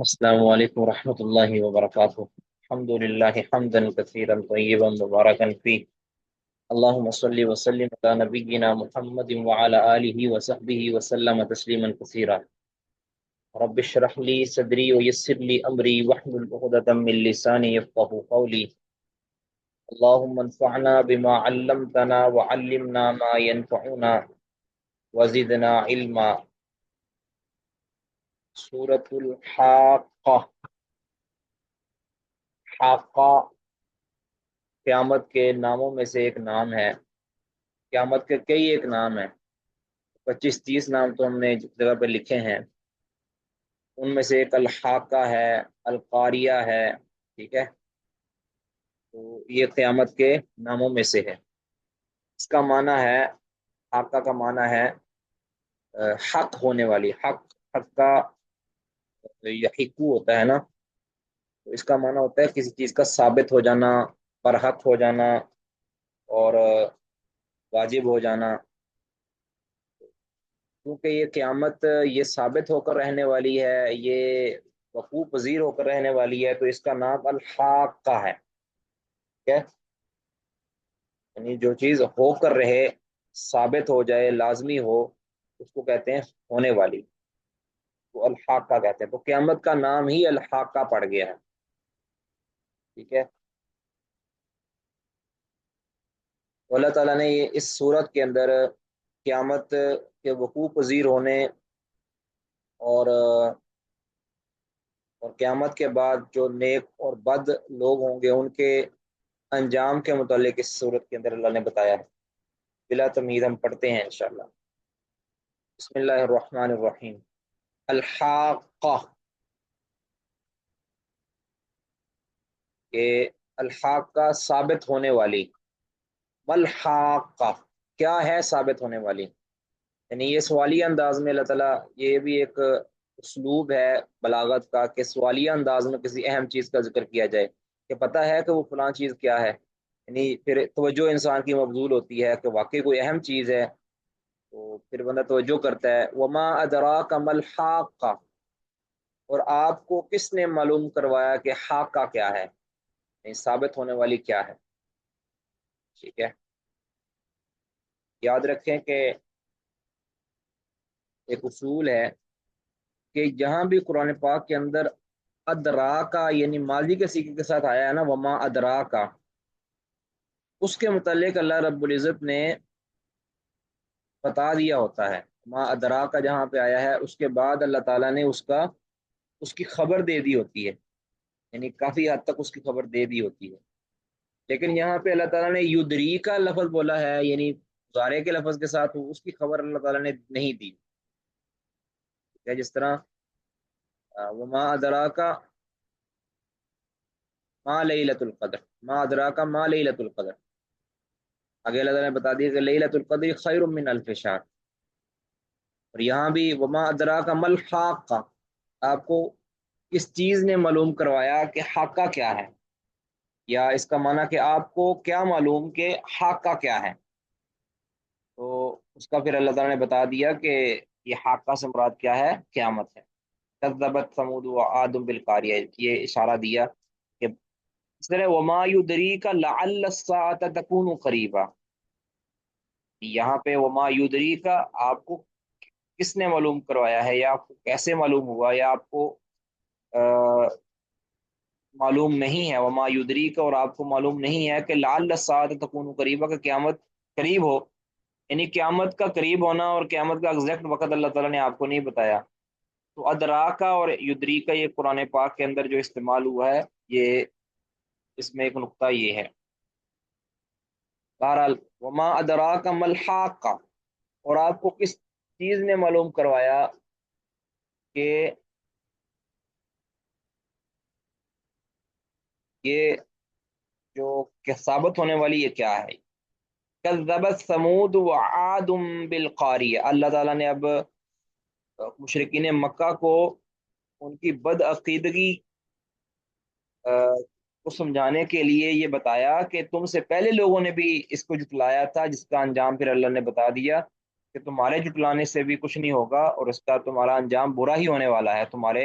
السلام عليكم ورحمة الله وبركاته. الحمد لله حمدا كثيرا طيبا مباركا فيه. اللهم صل وسلم على نبينا محمد وعلى آله وصحبه وسلم تسليما كثيرا. رب اشرح لي صدري ويسر لي أمري واحلل عقدة من لساني يفقهوا قولي. اللهم انفعنا بما علمتنا وعلمنا ما ينفعنا وزدنا علما. سورة الحاقة. حاقہ قیامت کے ناموں میں سے ایک نام ہے۔ قیامت کے کئی ایک نام ہیں، 25-30 نام تو ہم نے جگہ پہ لکھے ہیں۔ ان میں سے ایک الحاقہ ہے، القاریہ ہے، ٹھیک ہے۔ تو یہ قیامت کے ناموں میں سے ہے۔ اس کا معنی ہے، حاقہ کا معنی ہے حق ہونے والی، حق، حق کا یحیقو ہوتا ہے نا، تو اس کا معنی ہوتا ہے کسی چیز کا ثابت ہو جانا، برحق ہو جانا، اور واجب ہو جانا۔ کیونکہ یہ قیامت یہ ثابت ہو کر رہنے والی ہے، یہ وقوع پذیر ہو کر رہنے والی ہے، تو اس کا نام الحاقہ ہے، ٹھیک ہے۔ یعنی جو چیز ہو کر رہے، ثابت ہو جائے، لازمی ہو، اس کو کہتے ہیں ہونے والی، تو الحاقہ کہتے ہیں۔ تو قیامت کا نام ہی الحاقہ پڑ گیا ہے، ٹھیک ہے۔ تو اللہ تعالیٰ نے یہ اس صورت کے اندر قیامت کے وقوع پذیر ہونے اور قیامت کے بعد جو نیک اور بد لوگ ہوں گے ان کے انجام کے متعلق اس صورت کے اندر اللہ نے بتایا ہے۔ بلا تمہید ہم پڑھتے ہیں انشاءاللہ۔ بسم اللہ الرحمن الرحیم۔ الحاقہ، کہ الحاقہ ثابت ہونے والی، ملحاقہ کیا ہے ثابت ہونے والی، یعنی یہ سوالیہ انداز میں اللہ تعالیٰ، یہ بھی ایک اسلوب ہے بلاغت کا کہ سوالیہ انداز میں کسی اہم چیز کا ذکر کیا جائے، کہ پتہ ہے کہ وہ فلاں چیز کیا ہے، یعنی پھر توجہ انسان کی مبذول ہوتی ہے کہ واقعی کوئی اہم چیز ہے، تو پھر بندہ توجہ کرتا ہے۔ وما ادراک ما الحاقہ، اور آپ کو کس نے معلوم کروایا کہ حاقہ کیا ہے، یعنی ثابت ہونے والی کیا ہے، ٹھیک ہے۔ یاد رکھیں کہ ایک اصول ہے کہ جہاں بھی قرآن پاک کے اندر ادراکا یعنی ماضی کے سیغے کے ساتھ آیا ہے نا، وما ادراکا، اس کے متعلق اللہ رب العزت نے بتا دیا ہوتا ہے۔ وما ادراکا جہاں پہ آیا ہے اس کے بعد اللہ تعالیٰ نے اس کی خبر دے دی ہوتی ہے، یعنی کافی حد تک اس کی خبر دے دی ہوتی ہے۔ لیکن یہاں پہ اللہ تعالیٰ نے یدری کا لفظ بولا ہے، یعنی مضارع کے لفظ کے ساتھ اس کی خبر اللہ تعالیٰ نے نہیں دی ہے، جس طرح وما ادراکا ما لیلۃ القدر، ما ادراکا ما لیلۃ القدر، آگے اللہ تعالیٰ نے بتا دیا کہ لیلۃ القدر خیر من الف شہر۔ اور یہاں بھی وما ادراکا ما الحاقہ، آپ کو اس چیز نے معلوم کروایا کہ حاقہ کیا ہے، یا اس کا معنی کہ آپ کو کیا معلوم کہ حاقہ کیا ہے، تو اس کا پھر اللہ تعالیٰ نے بتا دیا کہ یہ حاقہ سے مراد کیا ہے، قیامت ہے۔ کذبت ثمود وعاد بالقاریہ، یہ اشارہ دیا کہ اس طرح وما یدریک لعل الساعة تکون قریبا، یہاں پہ وما یدریک آپ کو کس نے معلوم کروایا ہے، یا آپ کو کیسے معلوم ہوا، یا آپ کو معلوم نہیں ہے، وما یدریک اور آپ کو معلوم نہیں ہے کہ لعل الساعة تکون قریبا، کہ قیامت قریب ہو، یعنی قیامت کا قریب ہونا اور قیامت کا ایگزیکٹ وقت اللہ تعالیٰ نے آپ کو نہیں بتایا۔ تو ادراکا اور یدریکا یہ قرآن پاک کے اندر جو استعمال ہوا ہے، یہ اس میں ایک نقطہ یہ ہے۔ بہرحال وما ادراک ما الحاقہ، اور آپ کو کس چیز نے معلوم کروایا کہ یہ جو کہ ثابت ہونے والی یہ کیا ہے۔ کذبت ثمود وعاد بالقاریہ، اللہ تعالیٰ نے اب مشرکین مکہ کو ان کی بدعقیدگی کو سمجھانے کے لیے یہ بتایا کہ تم سے پہلے لوگوں نے بھی اس کو جھٹلایا تھا، جس کا انجام پھر اللہ نے بتا دیا کہ تمہارے جھٹلانے سے بھی کچھ نہیں ہوگا، اور اس کا تمہارا انجام برا ہی ہونے والا ہے، تمہارے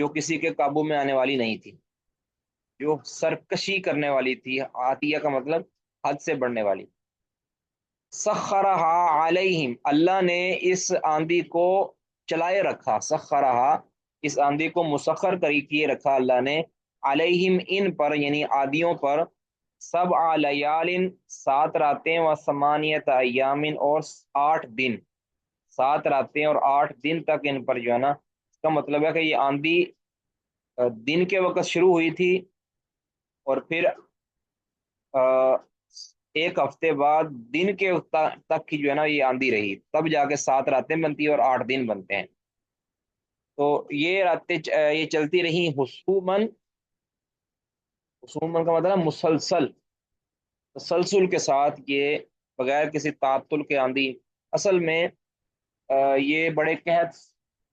جو کسی کے قابو میں آنے والی نہیں تھی، جو سرکشی کرنے والی تھی، عاتیہ کا مطلب حد سے بڑھنے والی۔ سخرہا علیہم، اللہ نے اس آندھی کو چلائے رکھا، سخرہا، اس آندھی کو مسخر کری کیے رکھا اللہ نے، علیہم ان پر یعنی عادیوں پر، 7 لیال، 7 راتیں، و 8 ایام، اور 8 دن، 7 راتیں اور 8 دن تک ان پر جو ہے نا، اس کا مطلب ہے کہ یہ آندھی دن کے وقت شروع ہوئی تھی، اور پھر آ، ایک ہفتے بعد دن کے تک کی جو ہے نا یہ آندھی رہی، تب جا کے 7 راتیں بنتی ہیں اور 8 دن بنتے ہیں۔ تو یہ راتیں یہ چلتی رہی حسومن، حسومن کا مطلب مسلسل، تسلسل کے ساتھ، یہ بغیر کسی تعطل کے آندھی۔ اصل میں یہ بڑے قحط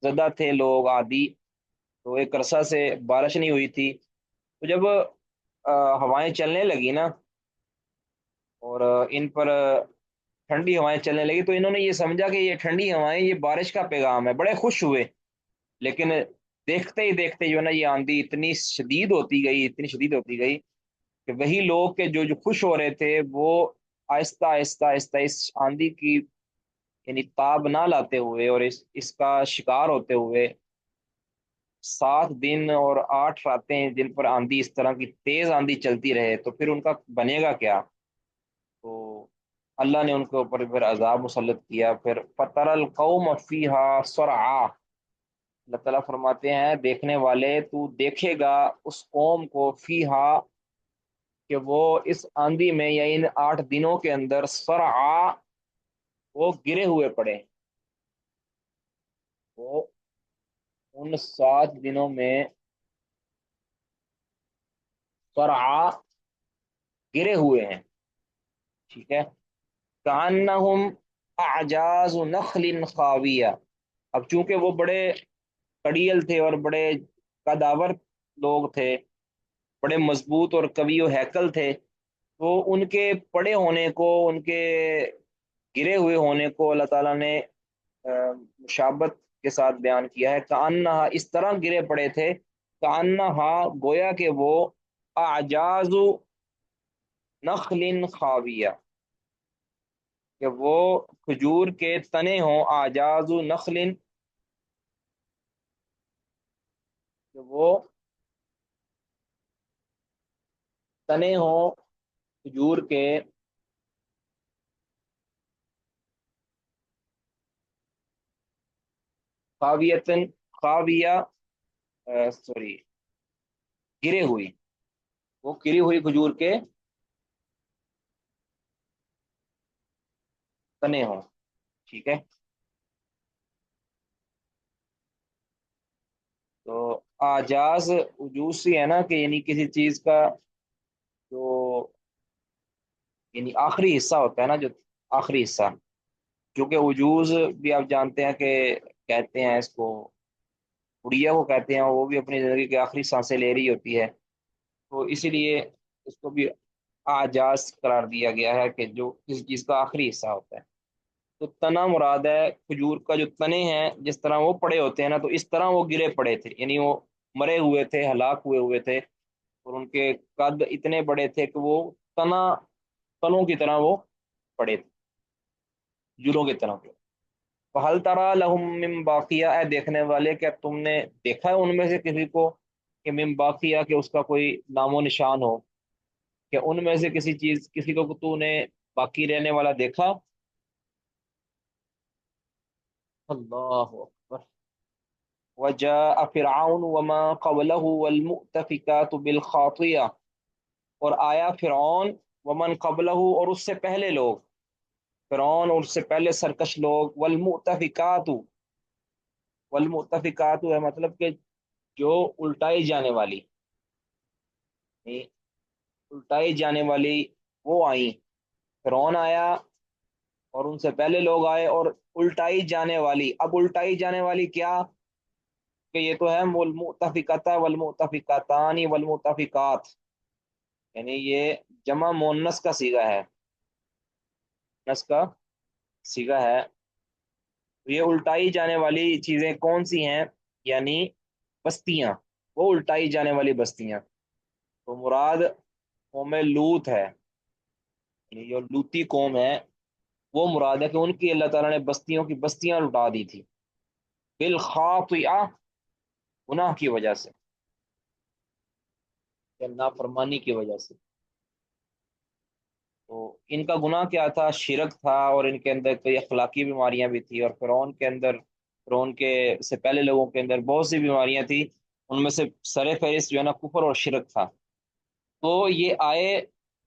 زدہ تھے لوگ عادی، تو ایک عرصہ سے بارش نہیں ہوئی تھی، تو جب ہوائیں چلنے لگی نا، اور ان پر ٹھنڈی ہوائیں چلنے لگی، تو انہوں نے یہ سمجھا کہ یہ ٹھنڈی ہوائیں یہ بارش کا پیغام ہے، بڑے خوش ہوئے۔ لیکن دیکھتے ہی دیکھتے جو ہے نا یہ آندھی اتنی شدید ہوتی گئی، اتنی شدید ہوتی گئی کہ وہی لوگ کے جو جو خوش ہو رہے تھے وہ آہستہ آہستہ آہستہ اس آندھی کی یعنی تاب نہ لاتے ہوئے اور اس کا شکار ہوتے ہوئے 7 دن اور 8 راتیں جن پر آندھی اس طرح کی تیز آندھی چلتی رہے، تو پھر ان کا بنے گا کیا؟ تو اللہ نے ان کے اوپر پھر عذاب مسلط کیا۔ پھر فَتَرَى الْقَوْمَ فِيهَا صَرْعَىٰ، اللہ تعالیٰ فرماتے ہیں دیکھنے والے تو دیکھے گا اس قوم کو، فیہا کہ وہ اس آندھی میں یا ان 8 دنوں کے اندر، صرعا، وہ گرے ہوئے پڑے، وہ ان 7 دنوں میں صرعا گرے ہوئے ہیں، ٹھیک ہے۔ کأنہم اعجاز نخل خاویہ، اب چونکہ وہ بڑے کڑیل تھے اور بڑے قداور لوگ تھے، بڑے مضبوط اور قوی و ہیکل تھے، تو ان کے پڑے ہونے کو، ان کے گرے ہوئے ہونے کو اللہ تعالیٰ نے مشابت کے ساتھ بیان کیا ہے، کأنہا، اس طرح گرے پڑے تھے، کأنہا، گویا کہ وہ، اعجاز نخل خاویہ، کہ وہ کھجور کے تنے ہوں، اعجاز نخل، کہ وہ تنے ہوں کھجور کے، خاویتن، خاویہ، سوری، گرے ہوئی، وہ گری ہوئی کھجور کے تنے ہوں، ٹھیک ہے۔ تو آجاز وجوز سے ہے نا، کہ یعنی کسی چیز کا جو یعنی آخری حصہ ہوتا ہے نا، جو آخری حصہ، کیونکہ وجوز بھی آپ جانتے ہیں کہ کہتے ہیں اس کو، اڑیا کو کہتے ہیں، وہ بھی اپنی زندگی کے آخری سانسیں لے رہی ہوتی ہے، تو اسی لیے اس کو بھی آجاز قرار دیا گیا ہے کہ جو کسی چیز کا آخری حصہ ہوتا ہے۔ تو تنا مراد ہے کھجور کا، جو تنے ہیں جس طرح وہ پڑے ہوتے ہیں نا، تو اس طرح وہ گرے پڑے تھے، یعنی وہ مرے ہوئے تھے، ہلاک ہوئے ہوئے تھے، اور ان کے قد اتنے بڑے تھے کہ وہ تنا، تنوں کی طرح وہ پڑے تھے، کھجوروں کی طرح پڑے۔ فَهَلْ تَرَى لَهُم مِّن بَاقِیَةٍ، اے دیکھنے والے کیا تم نے دیکھا ہے ان میں سے کسی کو کہ من باقیہ، کہ اس کا کوئی نام و نشان ہو، کہ ان میں سے کسی چیز، کسی کو تو نے باقی رہنے والا دیکھا؟ اللہ اکبر۔ وجاء فرعون وما قبله والمؤتفكات بالخاطئة، اور آیا فرعون، ومن قبلہ، اور اس سے پہلے لوگ، فرعون اور اس سے پہلے سرکش لوگ، والمؤتفکات، والمؤتفکات ہے مطلب کہ جو الٹائی جانے والی، یعنی الٹائی جانے والی وہ آئیں، فرعون آیا اور ان سے پہلے لوگ آئے، اور الٹائی جانے والی، اب الٹائی جانے والی کیا، کہ یہ تو ہے والمؤتفکات والمؤتفکاتان والمؤتفکات، یعنی یہ جمع مونس کا صیغہ ہے، مونس کا صیغہ ہے، تو یہ الٹائی جانے والی چیزیں کون سی ہیں، یعنی بستیاں، وہ الٹائی جانے والی بستیاں، تو مراد قوم لوط ہے، یعنی جو لوتی قوم ہے وہ مراد ہے کہ ان کی اللہ تعالیٰ نے بستیوں کی بستیاں لٹا دی تھی، بالخاطئہ، گناہ کی وجہ سے یا نافرمانی کی وجہ سے۔ تو ان کا گناہ کیا تھا؟ شرک تھا، اور ان کے اندر کئی اخلاقی بیماریاں بھی تھی، اور فرعون کے اندر، فرعون کے سے پہلے لوگوں کے اندر بہت سی بیماریاں تھیں، ان میں سے سر فہرست جو ہے نا کفر اور شرک تھا۔ تو یہ آئے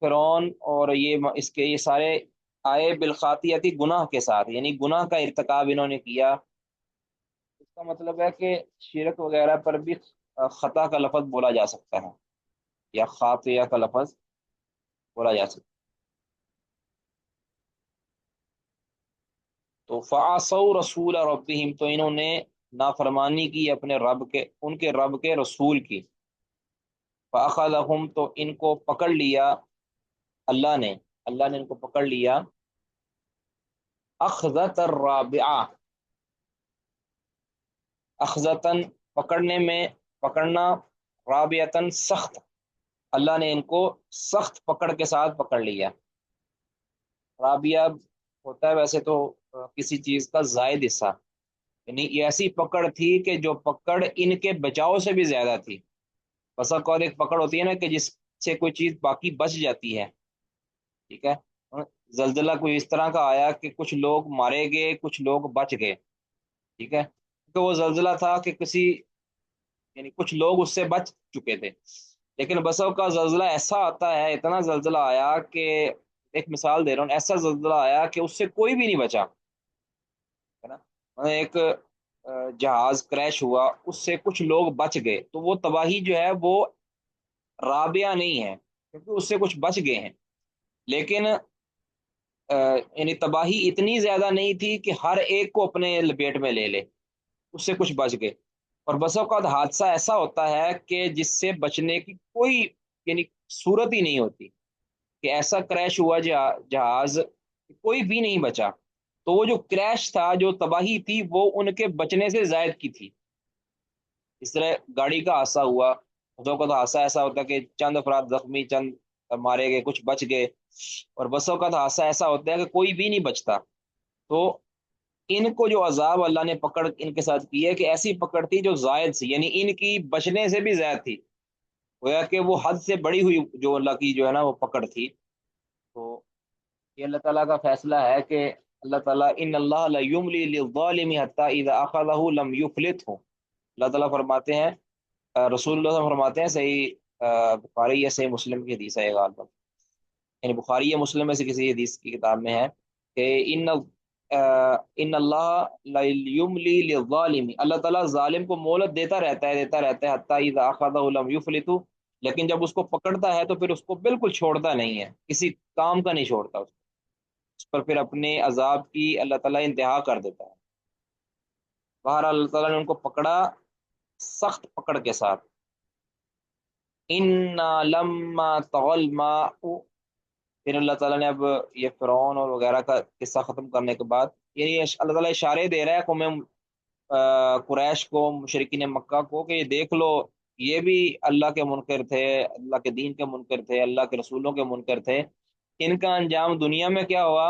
فرعون اور اس کے یہ سارے آئے بالخاطئتی، گناہ کے ساتھ، یعنی گناہ کا ارتکاب انہوں نے کیا۔ اس کا مطلب ہے کہ شرک وغیرہ پر بھی خطا کا لفظ بولا جا سکتا ہے، یا خاطیہ کا لفظ بولا جا سکتا ہے۔ تو فعصوا رسول ربهم، تو انہوں نے نافرمانی کی اپنے رب کے، ان کے رب کے رسول کی۔ فاخذهم، تو ان کو پکڑ لیا اللہ نے، اللہ نے ان کو پکڑ لیا، اخذت الرابعہ، اخذتاً پکڑنے میں، پکڑنا، رابعتاً سخت، اللہ نے ان کو سخت پکڑ کے ساتھ پکڑ لیا۔ رابعہ ہوتا ہے ویسے تو کسی چیز کا زائد حصہ، یعنی یہ ایسی پکڑ تھی کہ جو پکڑ ان کے بچاؤ سے بھی زیادہ تھی۔ بسا اوقات ایک پکڑ ہوتی ہے نا کہ جس سے کوئی چیز باقی بچ جاتی ہے، ٹھیک ہے، زلزلہ کوئی اس طرح کا آیا کہ کچھ لوگ مارے گئے، کچھ لوگ بچ گئے، ٹھیک ہے، تو وہ زلزلہ تھا کہ کسی، یعنی کچھ لوگ اس سے بچ چکے تھے، لیکن بسوں کا زلزلہ ایسا آتا ہے، اتنا زلزلہ آیا کہ، ایک مثال دے رہا ہوں، ایسا زلزلہ آیا کہ اس سے کوئی بھی نہیں بچا، ہے نا، ایک جہاز کریش ہوا، اس سے کچھ لوگ بچ گئے، تو وہ تباہی جو ہے وہ رابعہ نہیں ہے، کیونکہ اس سے کچھ بچ گئے ہیں، لیکن یعنی تباہی اتنی زیادہ نہیں تھی کہ ہر ایک کو اپنے لپیٹ میں لے لے، اس سے کچھ بچ گئے۔ اور بس اوقات حادثہ ایسا ہوتا ہے کہ جس سے بچنے کی کوئی، یعنی صورت ہی نہیں ہوتی، کہ ایسا کریش ہوا جہاز، کوئی بھی نہیں بچا، تو وہ جو کریش تھا، جو تباہی تھی، وہ ان کے بچنے سے زائد کی تھی۔ اس طرح گاڑی کا حادثہ ہوا، تو حادثہ ایسا ہوتا ہے کہ چند افراد زخمی، چند مارے گئے، کچھ بچ گئے، اور بسوں کا حادثہ ایسا ہوتا ہے کہ کوئی بھی نہیں بچتا۔ تو ان کو جو عذاب اللہ نے پکڑ ان کے ساتھ کی ہے کہ ایسی پکڑ تھی جو زائد سی، یعنی ان کی بچنے سے بھی زائد تھی، گویا کہ وہ حد سے بڑی ہوئی جو اللہ کی جو ہے نا وہ پکڑ تھی۔ تو یہ اللہ تعالیٰ کا فیصلہ ہے کہ اللہ تعالیٰ، ان اللہ لا یملی للظالم حتی اذا اخذہ لم یفلتہ، اللہ تعالیٰ فرماتے ہیں، رسول اللہ صلی اللہ علیہ وسلم فرماتے ہیں، صحیح بخاری یا صحیح مسلم کی حدیث ہے غالباً، یعنی بخاری یا مسلم میں سے کسی حدیث کی کتاب میں ہے کہ ان اللہ لا یملی للظالم، اللہ تعالیٰ ظالم کو مہلت دیتا رہتا ہے، دیتا رہتا ہے، حتی اذا اخذہ لم یفلتہ، لیکن جب اس کو پکڑتا ہے تو پھر اس کو بالکل چھوڑتا نہیں ہے، کسی کام کا نہیں چھوڑتا، اس پر پھر اپنے عذاب کی اللہ تعالیٰ انتہا کر دیتا ہے۔ بہرحال اللہ تعالیٰ نے ان کو پکڑا سخت پکڑ کے ساتھ۔ ان لما طغى الماء، پھر اللہ تعالیٰ نے اب یہ فرعون اور وغیرہ کا قصہ ختم کرنے کے بعد، یعنی اللہ تعالیٰ اشارے دے رہا ہے قوم قریش کو، مشرکین مکہ کو، کہ یہ دیکھ لو، یہ بھی اللہ کے منکر تھے، اللہ کے دین کے منکر تھے، اللہ کے رسولوں کے منکر تھے، ان کا انجام دنیا میں کیا ہوا،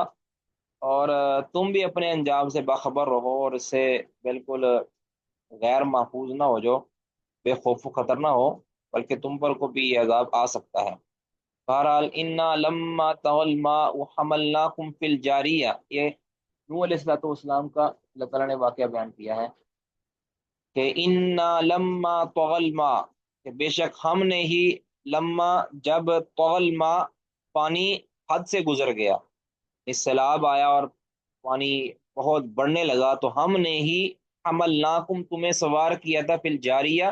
اور تم بھی اپنے انجام سے باخبر رہو، اور اس سے بالکل غیر محفوظ نہ ہو جو، بے خوف و خطر نہ ہو، بلکہ تم پر کو بھی یہ عذاب آ سکتا ہے۔ بہرحال انا لما طغى الماء حملناكم في الجاریہ، یہ نوح علیہ الصلوۃ والسلام کا اللہ تعالیٰ نے واقعہ بیان کیا ہے کہ انا لما طغى الماء، کہ بے شک ہم نے ہی، لما جب، طغى الماء پانی حد سے گزر گیا، اس سیلاب آیا اور پانی بہت بڑھنے لگا، تو ہم نے ہی حملناکم تمہیں سوار کیا تھا، فی الجاریہ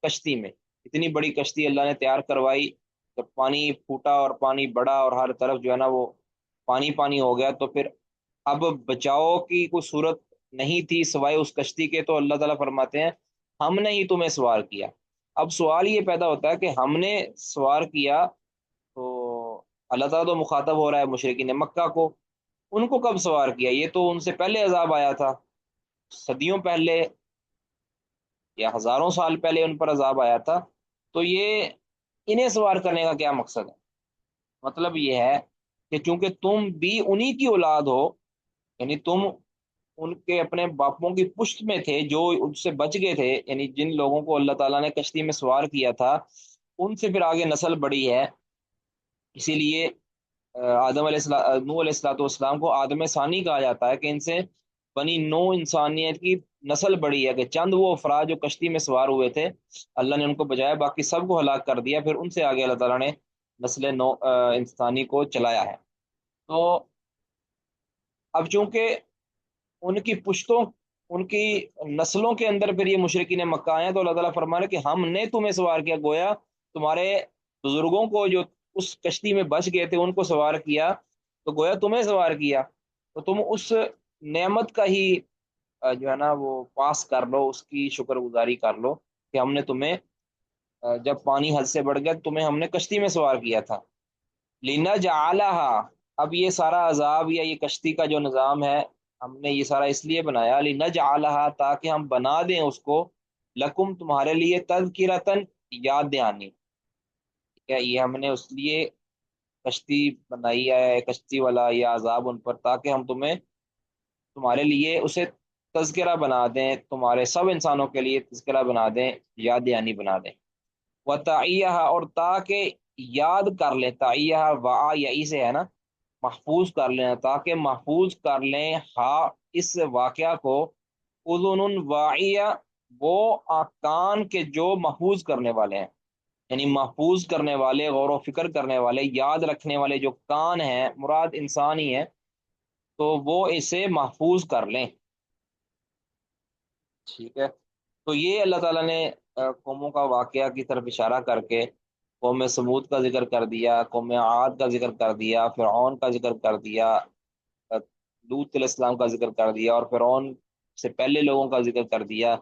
کشتی میں، اتنی بڑی کشتی اللہ نے تیار کروائی، جب پانی پھوٹا اور پانی بڑھا اور ہر طرف جو ہے نا وہ پانی پانی ہو گیا، تو پھر اب بچاؤ کی کوئی صورت نہیں تھی سوائے اس کشتی کے، تو اللہ تعالیٰ فرماتے ہیں ہم نے ہی تمہیں سوار کیا۔ اب سوال یہ پیدا ہوتا ہے کہ ہم نے سوار کیا، تو اللہ تعالیٰ تو مخاطب ہو رہا ہے مشرکین مکہ کو، ان کو کب سوار کیا؟ یہ تو ان سے پہلے عذاب آیا تھا، صدیوں پہلے، یا ہزاروں سال پہلے ان پر عذاب آیا تھا، تو یہ انہیں سوار کرنے کا کیا مقصد ہے؟ مطلب یہ ہے کہ چونکہ تم بھی انہی کی اولاد ہو، یعنی تم ان کے اپنے باپوں کی پشت میں تھے جو ان سے بچ گئے تھے، یعنی جن لوگوں کو اللہ تعالیٰ نے کشتی میں سوار کیا تھا ان سے پھر آگے نسل بڑھی ہے، اسی لیے آدم علیہ السلام، نوح علیہ السلاۃ والسلام کو آدم ثانی کہا جاتا ہے کہ ان سے بنی نو انسانیت کی نسل بڑھی ہے، کہ چند وہ افراد جو کشتی میں سوار ہوئے تھے اللہ نے ان کو بچایا، باقی سب کو ہلاک کر دیا، پھر ان سے آگے اللہ تعالیٰ نے نسل نو انسانی کو چلایا ہے۔ تو اب چونکہ ان کی پشتوں، ان کی نسلوں کے اندر پھر یہ مشرکین مکہ آئے ہیں، تو اللہ تعالیٰ فرما رہے کہ ہم نے تمہیں سوار کیا، گویا تمہارے بزرگوں کو جو اس کشتی میں بچ گئے تھے ان کو سوار کیا، تو گویا تمہیں سوار کیا، تو تم اس نعمت کا ہی جو ہے نا وہ پاس کر لو، اس کی شکر گزاری کر لو کہ ہم نے تمہیں جب پانی حد سے بڑھ گیا تمہیں ہم نے کشتی میں سوار کیا تھا۔ لِنَجْعَلَهَا، اب یہ سارا عذاب یا یہ کشتی کا جو نظام ہے ہم نے یہ سارا اس لیے بنایا، لِنَجْعَلَهَا، تاکہ ہم بنا دیں اس کو، لکم، تمہارے لیے، تذکرتاً، یاد دہانی، کیا یہ ہم نے اس لیے کشتی بنائی ہے، کشتی والا یہ عذاب ان پر، تاکہ ہم تمہارے لیے اسے تذکرہ بنا دیں، تمہارے سب انسانوں کے لیے تذکرہ بنا دیں، یاد دہانی بنا دیں۔ وَتَعِيَّهَا، اور تاکہ یاد کر لیں، تعیہ وعا یہی سے ہے نا، محفوظ کر لیں، تاکہ محفوظ کر لیں ہا اس واقعہ کو، اذن واعیہ، وہ کان کے جو محفوظ کرنے والے ہیں، یعنی محفوظ کرنے والے، غور و فکر کرنے والے، یاد رکھنے والے جو کان ہیں، مراد انسان ہی ہے، تو وہ اسے محفوظ کر لیں۔ ٹھیک ہے، تو یہ اللہ تعالیٰ نے قوموں کا واقعہ کی طرف اشارہ کر کے قوم سمود کا ذکر کر دیا، قوم عاد کا ذکر کر دیا، فرعون کا ذکر کر دیا، لوط علیہ السلام کا ذکر کر دیا، اور فرعون سے پہلے لوگوں کا ذکر کر دیا،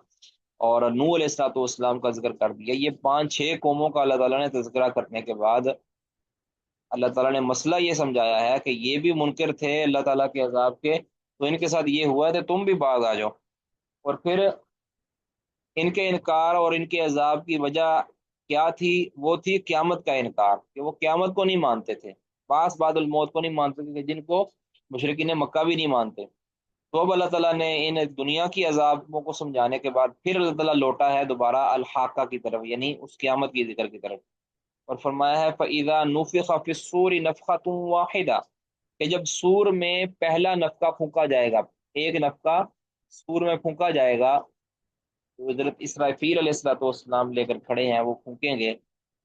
اور نوح علیہ السلاۃ والسلام کا ذکر کر دیا۔ یہ 5-6 قوموں کا اللہ تعالیٰ نے تذکرہ کرنے کے بعد اللہ تعالیٰ نے مسئلہ یہ سمجھایا ہے کہ یہ بھی منکر تھے اللہ تعالیٰ کے عذاب کے، تو ان کے ساتھ یہ ہوا ہے، تم بھی باز آ جاؤ۔ اور پھر ان کے انکار اور ان کے عذاب کی وجہ کیا تھی؟ وہ تھی قیامت کا انکار، کہ وہ قیامت کو نہیں مانتے تھے، بعث بعد الموت کو نہیں مانتے تھے، جن کو مشرکین مکہ بھی نہیں مانتے۔ تو اب اللہ تعالیٰ نے ان دنیا کی عذابوں کو سمجھانے کے بعد پھر اللہ تعالیٰ لوٹا ہے دوبارہ الحاقہ کی طرف، یعنی اس قیامت کی ذکر کی طرف، اور فرمایا ہے فَإِذَا نُفِخَ فِي الصُّورِ نَفْخَةٌ وَاحِدَةٌ، کہ جب سور میں پہلا نفخہ پھونکا جائے گا، ایک نفخہ سور میں پھونکا جائے گا، تو حضرت اسرافیل علیہ الصلوۃ والسلام لے کر کھڑے ہیں، وہ پھونکیں گے،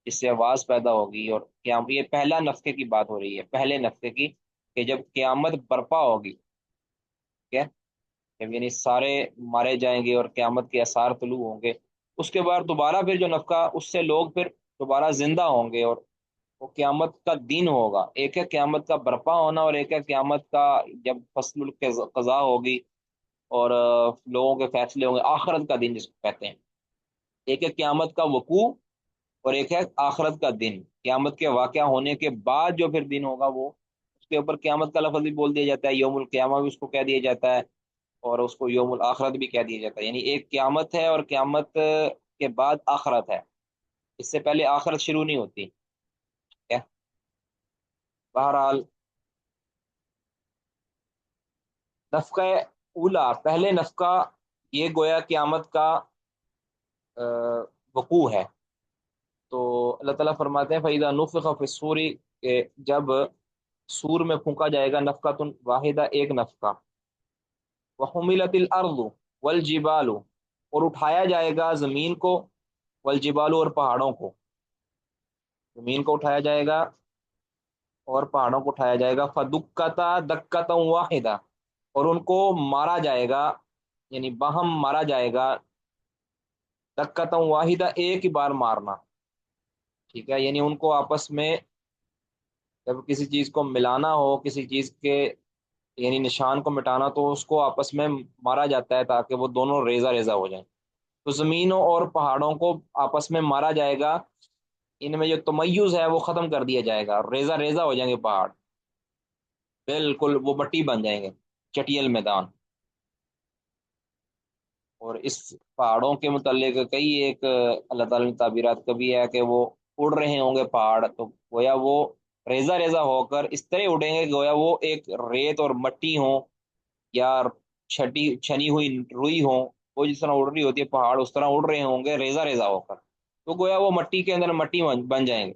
اس سے آواز پیدا ہوگی، اور قیامت، یہ پہلا نفخے کی بات ہو رہی ہے، پہلے نفخے کی، کہ جب قیامت برپا ہوگی، ٹھیک ہے، جب یعنی سارے مارے جائیں گے اور قیامت کے آثار طلوع ہوں گے، اس کے بعد دوبارہ پھر جو نفخہ، اس سے لوگ پھر دوبارہ زندہ ہوں گے، اور وہ قیامت کا دن ہوگا۔ ایک ہے قیامت کا برپا ہونا، اور ایک ہے قیامت کا جب فصل القضاء ہوگی اور لوگوں کے فیصلے ہوں گے، آخرت کا دن جس کو کہتے ہیں۔ ایک ہے قیامت کا وقوع، اور ایک ہے آخرت کا دن، قیامت کے واقعہ ہونے کے بعد جو پھر دن ہوگا، وہ اس کے اوپر قیامت کا لفظ بھی بول دیا جاتا ہے، یوم القیامہ بھی اس کو کہہ دیا جاتا ہے، اور اس کو یوم الآخرت بھی کہہ دیا جاتا ہے، یعنی ایک قیامت ہے اور قیامت کے بعد آخرت ہے، اس سے پہلے آخرت شروع نہیں ہوتی ہے۔ بہرحال نفقہ اولا، پہلے نفقہ، یہ گویا قیامت کا وقوع ہے۔ تو اللہ تعالیٰ فرماتے ہیں فَإِذَا نُفِخَ فِي الصُّورِ، کہ جب سور میں پھونکا جائے گا، نفقۃ واحدہ، ایک نفقہ، وَحُمِلَتِ الْأَرْضُ وَالْجِبَالُ، اور اٹھایا جائے گا زمین کو، والجبال، اور پہاڑوں کو، زمین کو اٹھایا جائے گا اور پہاڑوں کو اٹھایا جائے گا، فَدُكَّتَا دَكَّةً وَاحِدَةً، اور ان کو مارا جائے گا، یعنی باہم مارا جائے گا، دَكَّةً واحدہ، ایک ہی بار مارنا، ٹھیک ہے، یعنی ان کو آپس میں جب کسی چیز کو ملانا ہو، کسی چیز کے یعنی نشان کو مٹانا، تو اس کو آپس میں مارا جاتا ہے تاکہ وہ دونوں ریزہ ریزہ ہو جائیں، تو زمینوں اور پہاڑوں کو آپس میں مارا جائے گا، ان میں جو تمیز ہے وہ ختم کر دیا جائے گا، ریزہ ریزہ ہو جائیں گے پہاڑ، بالکل وہ بٹی بن جائیں گے، چٹیل میدان۔ اور اس پہاڑوں کے متعلق کئی ایک اللہ تعالیٰ نے تعبیرات کبھی ہے کہ وہ اڑ رہے ہوں گے پہاڑ، تو گویا وہ ریزہ ریزہ ہو کر اس طرح اڑیں گے، گویا وہ ایک ریت اور مٹی ہوں یا چھٹی چھنی ہوئی روئی ہوں، وہ جس طرح اڑ رہی ہوتی ہے پہاڑ اس طرح اڑ رہے ہوں گے ریزہ ریزہ ہو کر، تو گویا وہ مٹی کے اندر مٹی بن جائیں گے۔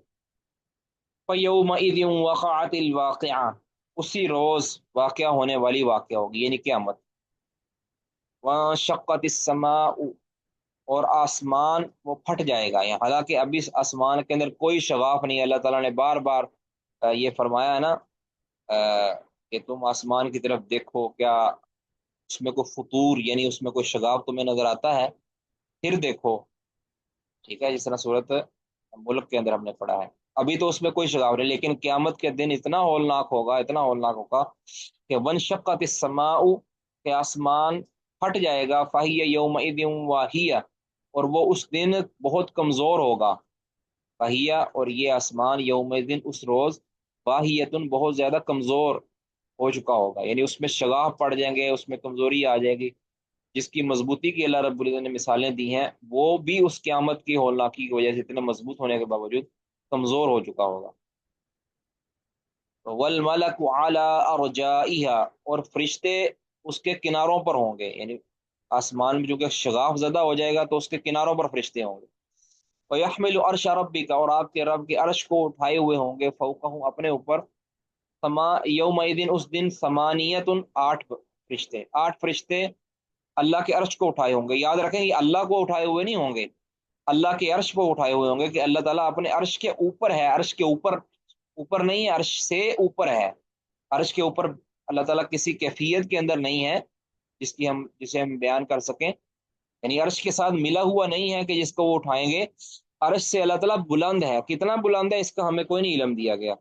فَيَوْمَئِذٍ وَقَعَتِ الْوَاقِعَةُ، اسی روز واقعہ ہونے والی واقعہ ہوگی یعنی قیامت۔ وَانشَقَّتِ السَّمَاءُ، اور آسمان وہ پھٹ جائے گا، یہاں حالانکہ ابھی اس آسمان کے اندر کوئی شگاف نہیں ہے، اللہ تعالیٰ نے بار بار یہ فرمایا ہے نا کہ تم آسمان کی طرف دیکھو، کیا اس میں کوئی فطور یعنی اس میں کوئی شگاف تمہیں نظر آتا ہے؟ پھر دیکھو، ٹھیک ہے، جس طرح صورت ملک کے اندر ہم نے پڑھا ہے، ابھی تو اس میں کوئی شگاف نہیں، لیکن قیامت کے دن اتنا ہولناک ہوگا، اتنا ہولناک ہوگا کہ وانشقت السماء، کہ آسمان پھٹ جائے گا، فہی یومئذ واہیہ، اور وہ اس دن بہت کمزور ہوگا، فہیا اور یہ آسمان یوم دن اس روز واہیتن بہت زیادہ کمزور ہو چکا ہوگا، یعنی اس میں شگاف پڑ جائیں گے، اس میں کمزوری آ جائے گی، جس کی مضبوطی کی اللہ رب العزت نے مثالیں دی ہیں، وہ بھی اس قیامت کی ہولناکی کی وجہ سے اتنے مضبوط ہونے کے باوجود کمزور ہو چکا ہوگا۔ والملک علی ارجائها، اور فرشتے اس کے کناروں پر ہوں گے، یعنی آسمان میں جو کہ شگاف زدہ ہو جائے گا تو اس کے کناروں پر فرشتے ہوں گے۔ وَيَحْمِلُ عَرْشَ رَبِّكَ، اور آپ کے رب کے عرش کو اٹھائے ہوئے ہوں گے، فوقہم اپنے اوپر، یومئذ اس دن ثمانیت آٹھ فرشتے، آٹھ فرشتے اللہ کے عرش کو اٹھائے ہوں گے، یاد رکھیں یہ اللہ کو اٹھائے ہوئے نہیں ہوں گے، اللہ کے عرش کو اٹھائے ہوئے ہوں گے، کہ اللہ تعالیٰ اپنے عرش کے اوپر ہے، عرش کے اوپر، اوپر نہیں ہے، عرش سے اوپر ہے، عرش کے اوپر اللہ تعالیٰ کسی کیفیت کے اندر نہیں ہے جسے ہم بیان کر سکیں، یعنی عرش کے ساتھ ملا ہوا نہیں ہے کہ جس کو وہ اٹھائیں گے، عرش سے اللہ تعالیٰ بلند ہے، کتنا بلند ہے اس کا ہمیں کوئی نہیں علم دیا گیا،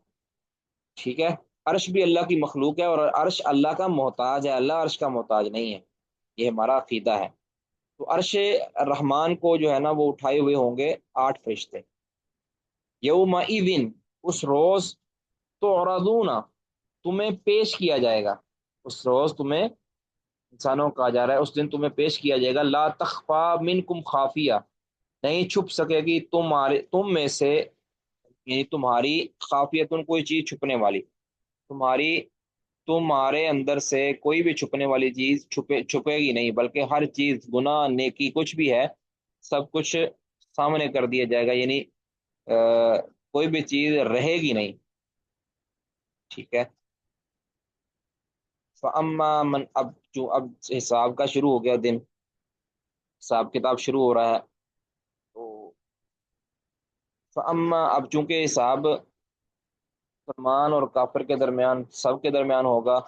ٹھیک ہے، عرش بھی اللہ کی مخلوق ہے، اور عرش اللہ کا محتاج ہے، اللہ عرش کا محتاج نہیں ہے، یہ ہمارا عقیدہ ہے۔ تو عرش رحمان کو جو ہے نا وہ اٹھائے ہوئے ہوں گے آٹھ فرشتے، یومئذ اس روز، تعرضون تمہیں پیش کیا جائے گا، اس روز تمہیں انسانوں کو کہا جا رہا ہے اس دن تمہیں پیش کیا جائے گا، لا تخفا منکم خافیہ، نہیں چھپ سکے گی تم میں سے، یعنی تمہاری خافیتن کوئی چیز چھپنے والی، تمہاری تمہارے اندر سے کوئی بھی چھپنے والی چیز چھپے گی نہیں، بلکہ ہر چیز گناہ نیکی کچھ بھی ہے سب کچھ سامنے کر دیا جائے گا، یعنی کوئی بھی چیز رہے گی نہیں، ٹھیک ہے۔ فاما من، اب حساب کا شروع ہو گیا دن، حساب کتاب شروع ہو رہا ہے، تو فاما اب چونکہ حساب مسلمان اور کافر کے درمیان سب کے درمیان ہوگا،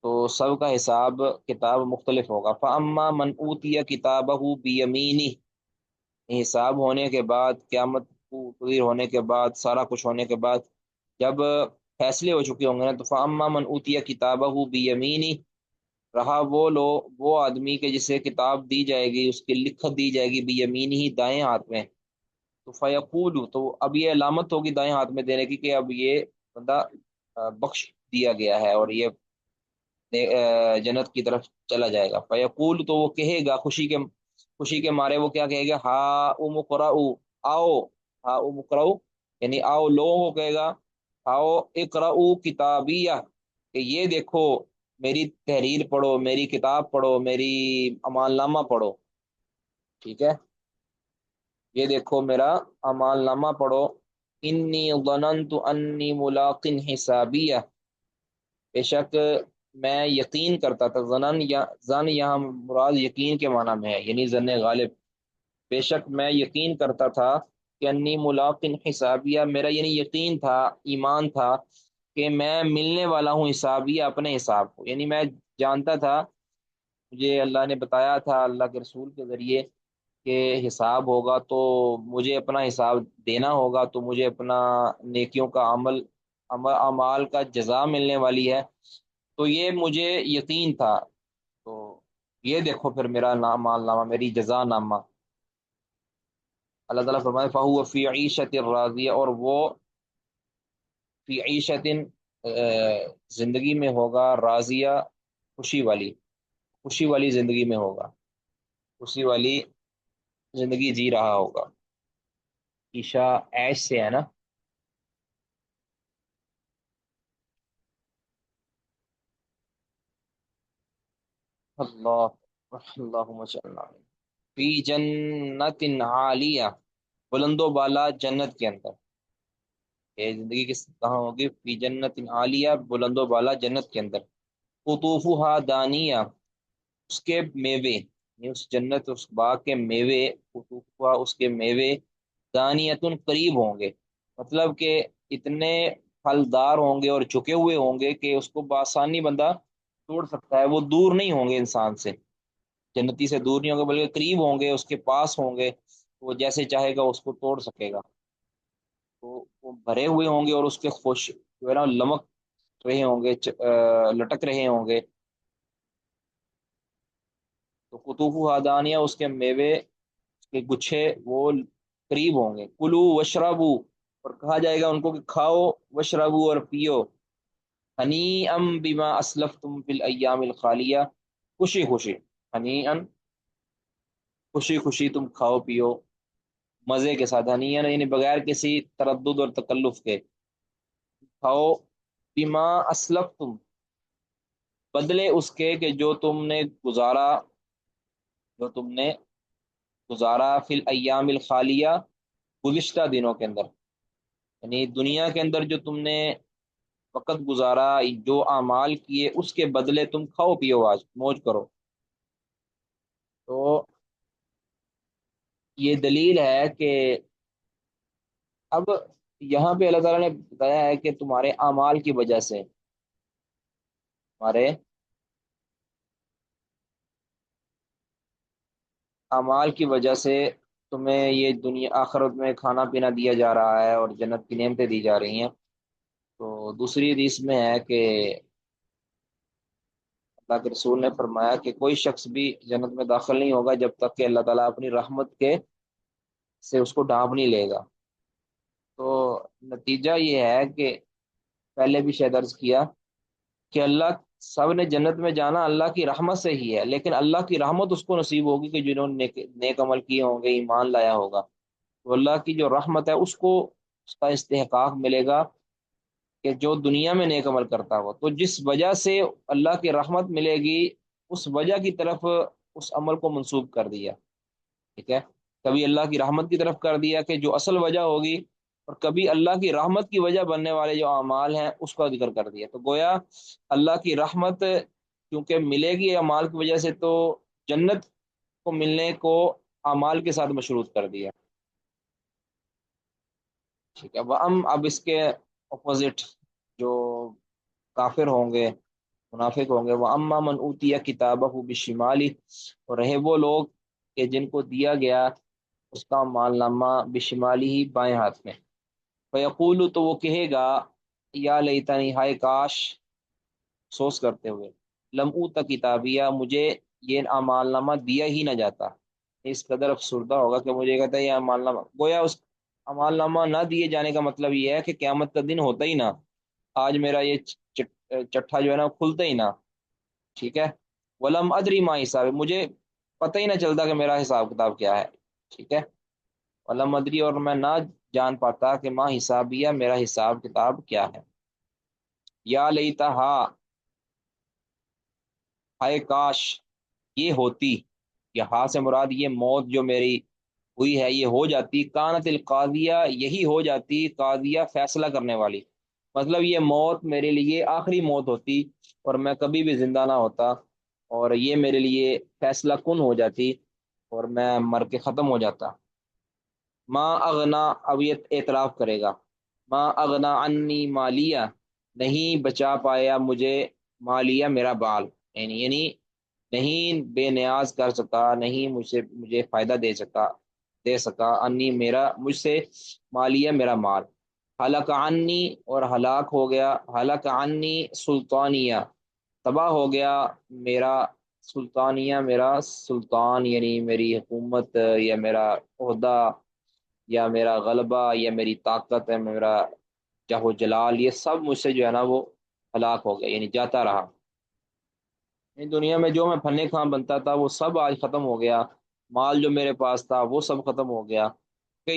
تو سب کا حساب کتاب مختلف ہوگا۔ فاما من اوتی کتابہ بیمینہ، حساب ہونے کے بعد، قیامت پوری ہونے کے بعد، سارا کچھ ہونے کے بعد جب فیصلے ہو چکے ہوں گے نا، تو فاما من اوتی کتابہ بیمینہ، رہا وہ آدمی کے جسے کتاب دی جائے گی، اس کی لکھت دی جائے گی، بیمینہ ہی دائیں ہاتھ میں، تو فیقول، تو اب یہ علامت ہوگی دائیں ہاتھ میں دینے کی کہ اب یہ بندہ بخش دیا گیا ہے اور یہ جنت کی طرف چلا جائے گا۔ فیقول، تو وہ کہے گا خوشی کے مارے، وہ کیا کہے گا، ہا امقرؤ، آؤ، ہا امقرؤ، یعنی آؤ، لوگوں کو کہے گا، آؤ اقرؤ کتابیہ، کہ یہ دیکھو میری تحریر پڑھو، میری کتاب پڑھو، میری اعمال نامہ پڑھو، ٹھیک ہے، یہ دیکھو میرا اعمال نامہ پڑھو، انی ظننت انی ملاق حسابیہ، بے شک میں یقین کرتا تھا، زن یہاں مراد یقین کے معنی میں ہے، یعنی زن غالب، بے شک میں یقین کرتا تھا کہ انی ملاق حسابیہ، میرا یعنی یقین تھا، ایمان تھا کہ میں ملنے والا ہوں حسابیہ، اپنے حساب کو، یعنی میں جانتا تھا، مجھے اللہ نے بتایا تھا اللہ کے رسول کے ذریعے کہ حساب ہوگا تو مجھے اپنا حساب دینا ہوگا، تو مجھے اپنا نیکیوں کا اعمال کا جزا ملنے والی ہے، تو یہ مجھے یقین تھا، تو یہ دیکھو پھر میرا اعمال نامہ، میری جزا نامہ، اللہ تعالیٰ فرمائے فہو فی عیشۃ راضیہ، اور وہ فی عیشۃ زندگی میں ہوگا، راضیہ خوشی والی زندگی میں ہوگا۔ اسی والی زندگی جی رہا ہوگا۔ عیشا ایش سے ہے نا؟ اللہ، اللہم صل علی فی جنت عالیہ، بلند و بالا جنت کے اندر، یہ زندگی کس کہاں ہوگی؟ فی جنت عالیہ، بلند و بالا جنت کے اندر، قطوفہا دانیہ، اس کے میوے، یعنی اس جنت اس باغ کے میوے، قطوفہا اس کے میوے، دانیتن قریب ہوں گے، مطلب کہ اتنے پھلدار ہوں گے اور جھکے ہوئے ہوں گے کہ اس کو بآسانی بندہ توڑ سکتا ہے، وہ دور نہیں ہوں گے انسان سے، جنتی سے دور نہیں ہوں گے بلکہ قریب ہوں گے، اس کے پاس ہوں گے، وہ جیسے چاہے گا اس کو توڑ سکے گا، تو وہ بھرے ہوئے ہوں گے اور اس کے خوش جو ہے نا لمک رہے ہوں گے، لٹک رہے ہوں گے، تو قطوف ہادانیہ اس کے میوے، اس کے گچھے وہ قریب ہوں گے، کلو وشربو، اور کہا جائے گا ان کو کہ کھاؤ، وشربو اور پیو، ہنی ام بما اسلفتم فی الایام الخالیہ، خوشی خوشی، ہنی ان، خوشی خوشی تم کھاؤ پیو، مزے کے ساتھ، ہنی ان یعنی بغیر کسی تردد اور تکلف کے کھاؤ، بما اسلفتم، بدلے اس کے کہ جو تم نے گزارا، جو تم نے گزارا فی الایام الخالیہ، گزشتہ دنوں کے اندر، یعنی دنیا کے اندر جو تم نے وقت گزارا، جو اعمال کیے اس کے بدلے تم کھاؤ پیو، آج موج کرو، تو یہ دلیل ہے کہ اب یہاں پہ اللہ تعالیٰ نے بتایا ہے کہ تمہارے اعمال کی وجہ سے، تمہارے اعمال کی وجہ سے تمہیں یہ دنیا آخرت میں کھانا پینا دیا جا رہا ہے اور جنت کی نعمتیں دی جا رہی ہیں۔ تو دوسری حدیث میں ہے کہ اللہ کے رسول نے فرمایا کہ کوئی شخص بھی جنت میں داخل نہیں ہوگا جب تک کہ اللہ تعالیٰ اپنی رحمت کے سے اس کو ڈھانپ نہیں لے گا۔ تو نتیجہ یہ ہے کہ پہلے بھی شاید عرض کیا کہ اللہ، سب نے جنت میں جانا اللہ کی رحمت سے ہی ہے، لیکن اللہ کی رحمت اس کو نصیب ہوگی کہ جنہوں نے نیک عمل کیے ہوں گے، ایمان لایا ہوگا، تو اللہ کی جو رحمت ہے اس کو اس کا استحقاق ملے گا کہ جو دنیا میں نیک عمل کرتا ہو، تو جس وجہ سے اللہ کی رحمت ملے گی اس وجہ کی طرف اس عمل کو منسوب کر دیا، ٹھیک ہے، کبھی اللہ کی رحمت کی طرف کر دیا کہ جو اصل وجہ ہوگی، اور کبھی اللہ کی رحمت کی وجہ بننے والے جو اعمال ہیں اس کا ذکر کر دیا، تو گویا اللہ کی رحمت کیونکہ ملے گی اعمال کی وجہ سے، تو جنت کو ملنے کو اعمال کے ساتھ مشروط کر دیا، ٹھیک ہے، وہ اب اس کے اپوزٹ جو کافر ہوں گے، منافق ہوں گے، وہ اما من اوتی کتابہ بشمالی، اور رہے وہ لوگ کہ جن کو دیا گیا اس کا مال نامہ بشمالی ہی، بائیں ہاتھ میں، فیقول، تو وہ کہے گا، یا لیتنی، ہائے کاش، افسوس کرتے ہوئے، لم اوت کتابیہ، مجھے یہ اعمال نامہ دیا ہی نہ جاتا، اس قدر افسردہ ہوگا کہ مجھے کہتا ہے یہ اعمال نامہ، گویا اس اعمال نامہ نہ دیے جانے کا مطلب یہ ہے کہ قیامت کا دن ہوتا ہی نہ، آج میرا یہ چٹھا جو ہے نا کھلتا ہی نہ، ٹھیک ہے، ولم ادری ما حساب، مجھے پتہ ہی نہ چلتا کہ میرا حساب کتاب کیا ہے، ٹھیک ہے، ولم ادری، اور میں نہ جان پاتا کہ ما حسابیہ، میرا حساب کتاب کیا ہے، یا لیتا، ہائے کاش یہ ہوتی، یہ ہاں سے مراد یہ موت جو میری ہوئی ہے یہ ہو جاتی، کانت القاضیہ، یہی ہو جاتی قاضیہ، فیصلہ کرنے والی، مطلب یہ موت میرے لیے آخری موت ہوتی اور میں کبھی بھی زندہ نہ ہوتا، اور یہ میرے لیے فیصلہ کن ہو جاتی اور میں مر کے ختم ہو جاتا، ما اغنا، اب یہ اعتراف کرے گا، ما اغنا انی مالیہ، نہیں بچا پایا مجھے مالیہ، میرا بال، یعنی نہیں بے نیاز کر سکا، نہیں مجھے فائدہ دے سکا، انی، میرا، مجھ سے، مالیہ، میرا مال، ہلاک عنی، اور ہلاک ہو گیا، ہلاک عنی سلطانیہ، تباہ ہو گیا میرا، سلطانیہ، میرا سلطان، یعنی میری حکومت یا میرا عہدہ یا میرا غلبہ یا میری طاقت ہے، میرا جاہ و جلال، یہ سب مجھ سے جو ہے نا وہ ہلاک ہو گیا، یعنی جاتا رہا، دنیا میں جو میں پھنے کھاں بنتا تھا وہ سب آج ختم ہو گیا، مال جو میرے پاس تھا وہ سب ختم ہو گیا. کہ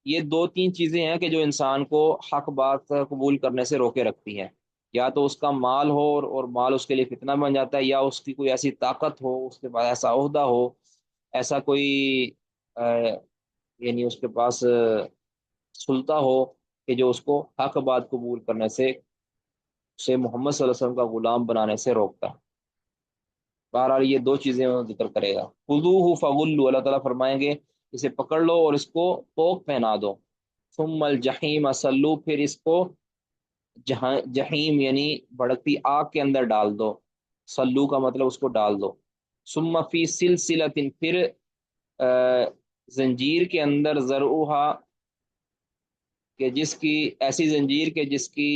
یہ دو تین چیزیں ہیں کہ جو انسان کو حق بات قبول کرنے سے روکے رکھتی ہیں. یا تو اس کا مال ہو اور مال اس کے لیے فتنہ بن جاتا ہے، یا اس کی کوئی ایسی طاقت ہو، اس کے پاس ایسا عہدہ ہو، ایسا کوئی یعنی اس کے پاس سلطہ ہو کہ جو اس کو حق بات قبول کرنے سے، اسے محمد صلی اللہ علیہ وسلم کا غلام بنانے سے روکتا ہے. بہرحال یہ دو چیزیں وہ ذکر کرے گا. خذوہ فغلوا، اللہ تعالیٰ فرمائیں گے اسے پکڑ لو اور اس کو توق پہنا دو. ثم الجحیم صلو، پھر اس کو جہیم یعنی بھڑکتی آگ کے اندر ڈال دو. سلو کا مطلب اس کو ڈال دو. ثم فی سلسلۃ، پھر زنجیر کے اندر ذرعھا، کہ جس کی ایسی زنجیر کے جس کی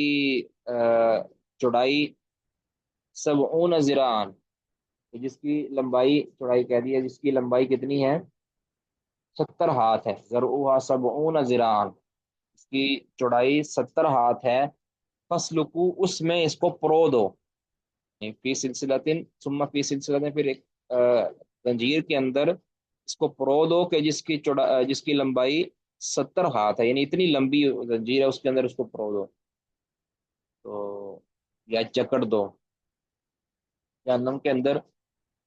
چوڑائی 70 ذراعً، جس کی لمبائی چوڑائی کہہ دی ہے، جس کی لمبائی کتنی ہے؟ 70 ہاتھ ہے. ذرعھا 70 ذراعًا، اس کی چوڑائی 70 ہاتھ ہے. فسلکو، اس میں اس کو پرو دو. فی سلسلتن ثم فی سلسلتن، پھر ایک زنجیر کے اندر اس کو پرو دو کہ جس کی لمبائی 70 ہاتھ ہے، یعنی اتنی لمبی زنجیر ہے، اس کے اندر اس کو پرو دو تو، یا جکڑ دو. جہنم کے اندر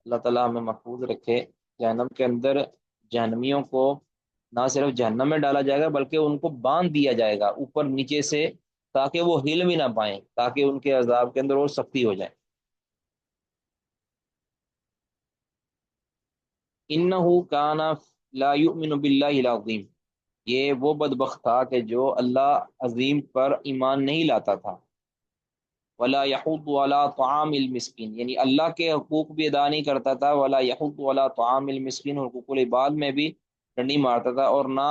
اللہ تعالیٰ ہمیں محفوظ رکھے. جہنم کے اندر جہنمیوں کو نہ صرف جہنم میں ڈالا جائے گا بلکہ ان کو باندھ دیا جائے گا اوپر نیچے سے، تاکہ وہ ہل بھی نہ پائیں، تاکہ ان کے عذاب کے اندر اور سختی ہو جائے. انہ کان لا یؤمن باللہ العظیم، یہ وہ بدبخت تھا کہ جو اللہ عظیم پر ایمان نہیں لاتا تھا. ولا یحض علی طعام المسکین، یعنی اللہ کے حقوق بھی ادا نہیں کرتا تھا. ولا یحض علی طعام المسکین، حقوق العباد میں بھی ڈنڈی مارتا تھا، اور نہ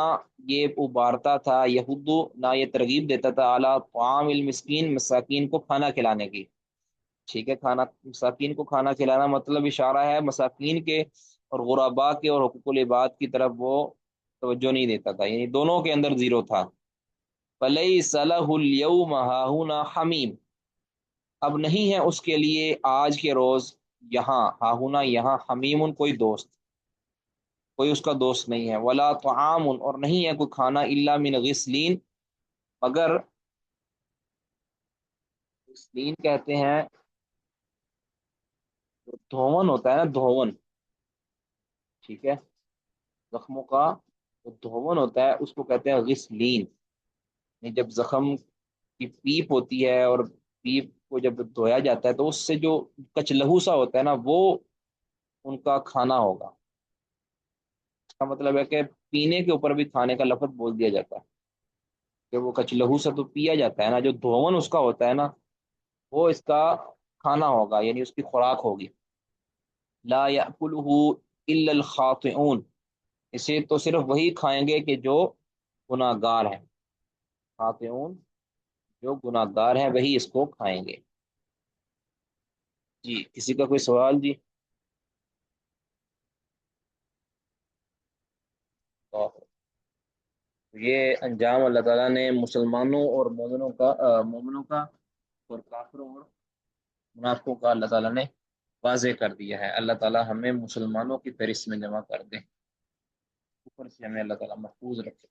یہ ابارتا تھا یہود، نہ یہ ترغیب دیتا تھا علی طعام المسکین، مساکین کو کھانا کھلانے کی. ٹھیک ہے، کھانا مساکین کو کھانا کھلانا مطلب اشارہ ہے مساکین کے اور غرباء کے اور حقوق العباد کی طرف وہ توجہ نہیں دیتا تھا، یعنی دونوں کے اندر زیرو تھا. فلیس لہ اليوم ہاہنا حمیم، اب نہیں ہے اس کے لیے آج کے روز یہاں، ہاہنا یہاں، حمیم کوئی دوست، کوئی اس کا دوست نہیں ہے. ولا طعام، اور نہیں ہے کوئی کھانا، الا من غسلین، مگر غسلین کہتے ہیں دھون ہوتا ہے نا، دھون. ٹھیک ہے، زخموں کا جو دھون ہوتا ہے اس کو کہتے ہیں غسلین. یعنی جب زخم کی پیپ ہوتی ہے اور پیپ کو جب دھویا جاتا ہے تو اس سے جو کچ لہو سا ہوتا ہے نا، وہ ان کا کھانا ہوگا. اس کا مطلب ہے کہ پینے کے اوپر بھی کھانے کا لفظ بول دیا جاتا ہے کہ وہ کچ لہو سا تو پیا جاتا ہے نا، جو دھون اس کا ہوتا ہے نا وہ اس کا کھانا ہوگا، یعنی اس کی خوراک ہوگی. لا یأکلہ الا الخاطئون، اسے تو صرف وہی کھائیں گے کہ جو گناہ گار ہیں. خاطئون، جو گناہ گار ہیں وہی اس کو کھائیں گے. جی، کسی کا کوئی سوال؟ جی. تو یہ انجام اللہ تعالیٰ نے مسلمانوں اور مومنوں کا اور کافروں اور منافقوں کا اللہ تعالیٰ نے واضح کر دیا ہے. اللہ تعالیٰ ہمیں مسلمانوں کی فہرست میں جمع کر دے، اوپر سے ہمیں اللہ تعالیٰ محفوظ رکھے.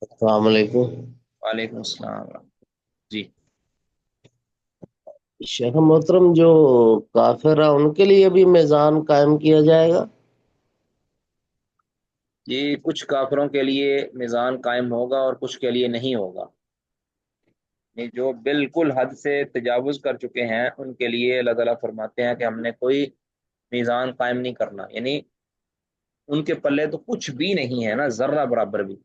السلام علیکم وعلیکم السلام ورحمۃ اللہ. جی. شیخ محترم، جو کافر ہیں ان کے لیے بھی میزان قائم کیا جائے گا؟ یہ کچھ کافروں کے لیے میزان قائم ہوگا اور کچھ کے لیے نہیں ہوگا. یہ جو بالکل حد سے تجاوز کر چکے ہیں ان کے لیے اللہ تعالیٰ فرماتے ہیں کہ ہم نے کوئی میزان قائم نہیں کرنا، یعنی ان کے پلے تو کچھ بھی نہیں ہے نا، ذرہ برابر بھی.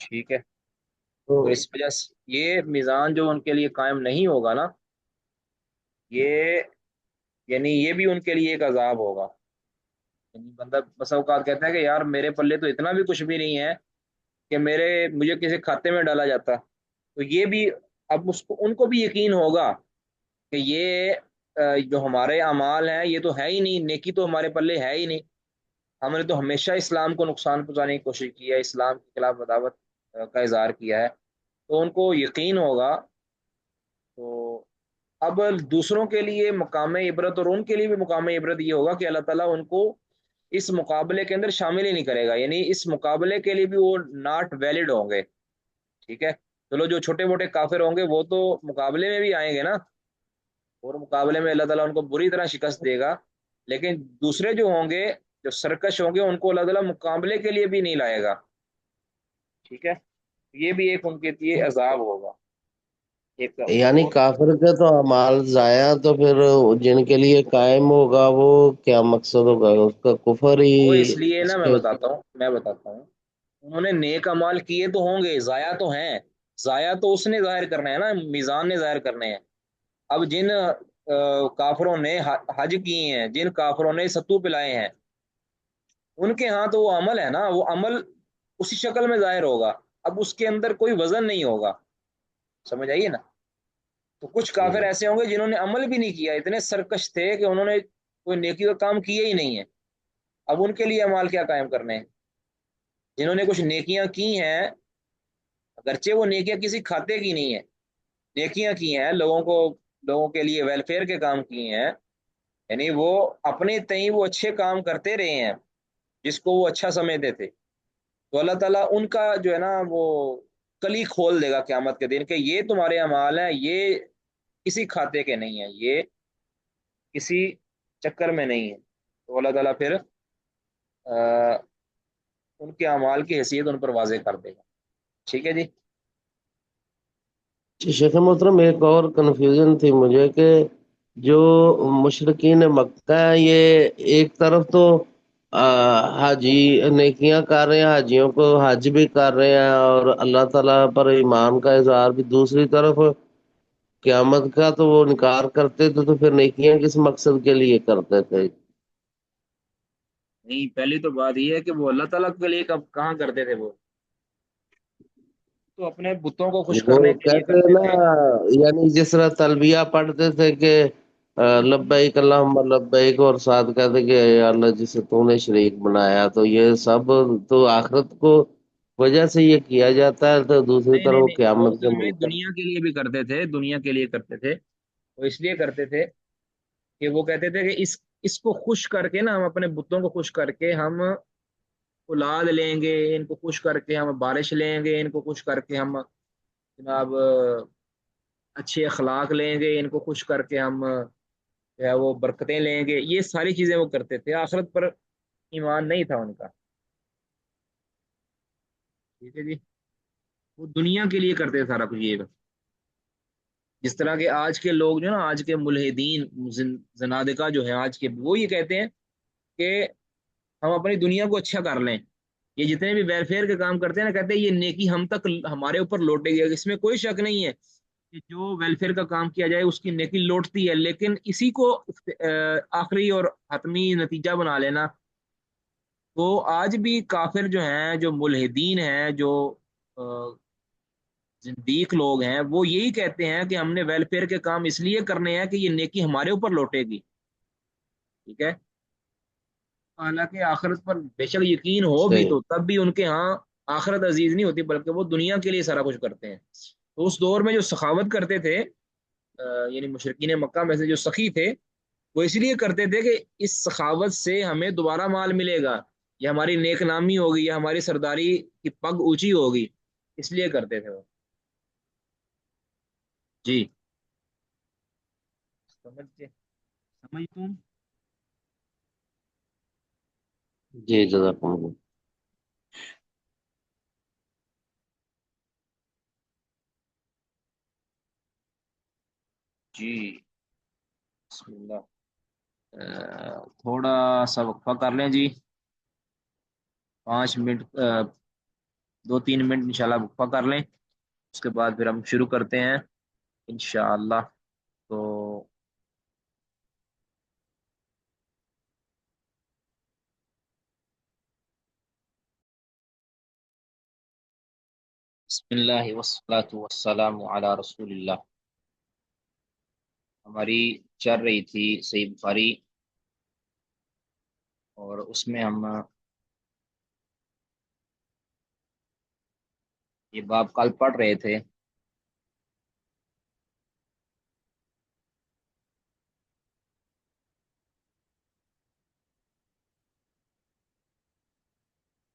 ٹھیک ہے، تو تو اس وجہ سے یہ میزان جو ان کے لیے قائم نہیں ہوگا نا، یہ یعنی یہ بھی ان کے لیے ایک عذاب ہوگا. یعنی بندہ بسا اوقات کہتا ہے کہ یار میرے پلے تو اتنا بھی کچھ بھی نہیں ہے کہ مجھے کسی کھاتے میں ڈالا جاتا. تو یہ بھی اب ان کو بھی یقین ہوگا کہ یہ جو ہمارے اعمال ہیں یہ تو ہے ہی نہیں، نیکی تو ہمارے پلے ہے ہی نہیں. ہم نے تو ہمیشہ اسلام کو نقصان پہنچانے کی کوشش کی ہے، اسلام کے خلاف عداوت کا اظہار کیا ہے. تو ان کو یقین ہوگا. تو اب دوسروں کے لیے مقام عبرت اور ان کے لیے بھی مقام عبرت یہ ہوگا کہ اللہ تعالیٰ ان کو اس مقابلے کے اندر شامل ہی نہیں کرے گا، یعنی اس مقابلے کے لیے بھی وہ ناٹ ویلڈ ہوں گے، ٹھیک ہے؟ چلو جو چھوٹے موٹے کافر ہوں گے وہ تو مقابلے میں بھی آئیں گے نا، اور مقابلے میں اللہ تعالیٰ ان کو بری طرح شکست دے گا، لیکن دوسرے جو ہوں گے، جو سرکش ہوں گے، ان کو اللہ تعالیٰ مقابلے کے لیے بھی نہیں لائے گا، ٹھیک ہے؟ یہ بھی ایک ان کے لیے عذاب ہوگا، ایک یعنی اور کافر کے تو اعمال ضائع، تو پھر جن کے لیے قائم ہوگا وہ کیا مقصد ہوگا اس کا؟ کفر ہی وہ اس لیے نا اس میں کے؟ بتاتا ہوں، انہوں نے نیک امال کیے تو ہوں گے، ضائع تو ہیں، ضائع تو اس نے ظاہر کرنا ہے نا، میزان نے ظاہر کرنے ہیں۔ اب جن کافروں نے حج کیے ہیں، جن کافروں نے ستو پلائے ہیں، ان کے ہاں تو وہ عمل ہے نا، وہ عمل اسی شکل میں ظاہر ہوگا، اب اس کے اندر کوئی وزن نہیں ہوگا، سمجھ آئیے نا؟ تو کچھ کافر ایسے ہوں گے جنہوں نے عمل بھی نہیں کیا، اتنے سرکش تھے کہ انہوں نے کوئی نیکی کا کام کیا ہی نہیں ہے، اب ان کے لیے اعمال کیا قائم کرنے ہیں؟ جنہوں نے کچھ نیکیاں کی ہیں، اگرچہ وہ نیکیاں کسی کھاتے کی نہیں ہیں، نیکیاں کی ہیں، لوگوں کے لیے ویلفیئر کے کام کیے ہیں، یعنی وہ اپنے تئیں وہ اچھے کام کرتے رہے ہیں جس کو وہ اچھا سمجھتے تھے، تو اللہ تعالیٰ ان کا جو ہے نا وہ کلی کھول دے گا قیامت کے دن کہ یہ تمہارے اعمال ہیں، یہ کسی کھاتے کے نہیں ہیں، یہ کسی چکر میں نہیں ہے، تو اللہ تعالیٰ پھر ان کے اعمال کی حیثیت ان پر واضح کر دے گا، ٹھیک ہے جی؟ شیخ محترم ایک اور کنفیوژن تھی مجھے کہ جو مشرقین مکہ ہیں یہ ایک طرف تو حاجی نیکیاں کر رہے ہیں، حاجیوں کو حج بھی کر رہے ہیں اور اللہ تعالیٰ پر ایمان کا اظہار بھی، دوسری طرف قیامت کا تو وہ انکار کرتے تھے، تو پھر نیکیاں کس مقصد کے لیے کرتے تھے؟ نہیں، پہلی تو بات یہ ہے کہ وہ اللہ تعالیٰ کے لیے کب کہاں کرتے تھے، وہ تو اپنے بتوں کو خوش وہ کرنے کے لیے کہتے ہیں کرتے نا، تھے۔ یعنی جس طرح تلبیہ پڑھتے تھے کہ لبیک اللہم لبیک، اور ساتھ کہتے کہ اے اللہ جسے تو نے شریک بنایا، تو یہ سب تو آخرت کو وجہ سے یہ کیا جاتا ہے، تو دوسری نہیں طرف نہیں وہ نہیں، وہ قیامت کے اصل میں منکر۔ دنیا کے لیے بھی کرتے تھے، دنیا کے لیے کرتے تھے، وہ اس لیے کرتے تھے کہ وہ کہتے تھے کہ اس کو خوش کر کے نا، ہم اپنے بتوں کو خوش کر کے ہم اولاد لیں گے، ان کو خوش کر کے ہم بارش لیں گے، ان کو خوش کر کے ہم جناب اچھے اخلاق لیں گے، ان کو خوش کر کے ہم جو ہے وہ برکتیں لیں گے، یہ ساری چیزیں وہ کرتے تھے، آخرت پر ایمان نہیں تھا ان کا، ٹھیک ہے جی؟ وہ دنیا کے لیے کرتے تھے سارا کچھ یہ، جس طرح کے آج کے لوگ جو نا، آج کے ملحدین زنادقہ جو ہیں آج کے، وہ یہ کہتے ہیں کہ ہم اپنی دنیا کو اچھا کر لیں، یہ جتنے بھی ویلفیئر کے کام کرتے ہیں نا، کہتے ہیں یہ نیکی ہم تک ہمارے اوپر لوٹے گی، اس میں کوئی شک نہیں ہے کہ جو ویلفیئر کا کام کیا جائے اس کی نیکی لوٹتی ہے، لیکن اسی کو آخری اور حتمی نتیجہ بنا لینا، تو آج بھی کافر جو ہیں، جو ملحدین ہیں، جو زندیق لوگ ہیں، وہ یہی کہتے ہیں کہ ہم نے ویلفیئر کے کام اس لیے کرنے ہیں کہ یہ نیکی ہمارے اوپر لوٹے گی، ٹھیک ہے؟ حالانکہ آخرت پر بے شک یقین ہو بھی صحیح۔ تو تب بھی ان کے ہاں آخرت عزیز نہیں ہوتی، بلکہ وہ دنیا کے لیے سارا کچھ کرتے ہیں۔ تو اس دور میں جو سخاوت کرتے تھے، یعنی مشرکین مکہ میں سے جو سخی تھے، وہ اس لیے کرتے تھے کہ اس سخاوت سے ہمیں دوبارہ مال ملے گا، یا ہماری نیک نامی ہوگی، یا ہماری سرداری کی پگ اونچی ہوگی، اس لیے کرتے تھے وہ، جی؟ سمجھ تم؟ جی جزاک اللہ۔ جی، بسم اللہ، تھوڑا سا وقفہ کر لیں جی، 5 منٹ، 2-3 منٹ انشاءاللہ وقفہ کر لیں، اس کے بعد پھر ہم شروع کرتے ہیں انشاءاللہ۔ تو بسم اللہ والصلاۃ والسلام علی رسول اللہ، ہماری چل رہی تھی صحیح بخاری، اور اس میں ہم یہ باب کل پڑھ رہے تھے،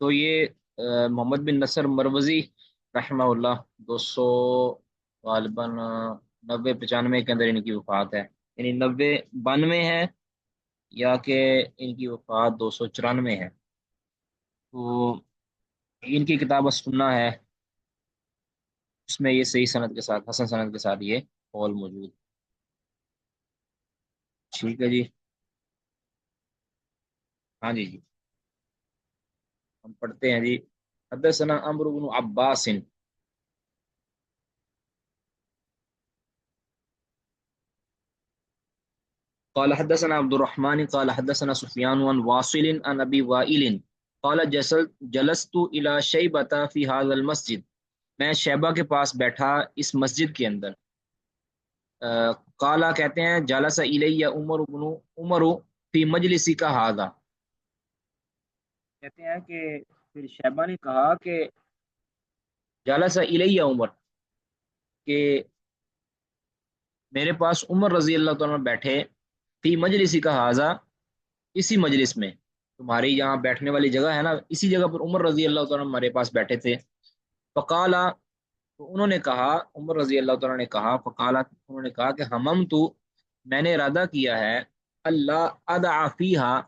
تو یہ محمد بن نصر مروزی رحمہ اللہ 200 غالباً 90 95 کے اندر ان کی وفات ہے، یعنی 90 92 ہے، یا کہ ان کی وفات 294 ہے۔ تو ان کی کتاب السنہ ہے، اس میں یہ صحیح سند کے ساتھ، حسن سند کے ساتھ یہ قول موجود۔ ٹھیک ہے جی، ہاں جی جی، ہم پڑھتے ہیں جی۔ حدثنا عمرو بن عباس قال حدثنا عبد الرحمن قال حدثنا سفيان عن واصل عن ابي وائل قال جلست الى شيبة في هذا المسجد، میں شیبہ کے پاس بیٹھا اس مسجد کے اندر۔ قالا کہتے ہیں جلس الی عمر بن عمر فی مجلسی کا ہذا، کہتے ہیں کہ پھر شیبہ نے کہا کہ جلس الی عمر، کہ میرے پاس عمر رضی اللہ تعالیٰ عنہ بیٹھے، فی مجلسی کا ہذا، اسی مجلس میں، تمہاری یہاں بیٹھنے والی جگہ ہے نا، اسی جگہ پر عمر رضی اللہ تعالیٰ عنہ ہمارے پاس بیٹھے تھے۔ فقالا، تو انہوں نے کہا، عمر رضی اللہ تعالیٰ نے کہا، فقالا انہوں نے کہا کہ ہممتو، میں نے ارادہ کیا ہے، اللہ ادع فیہا،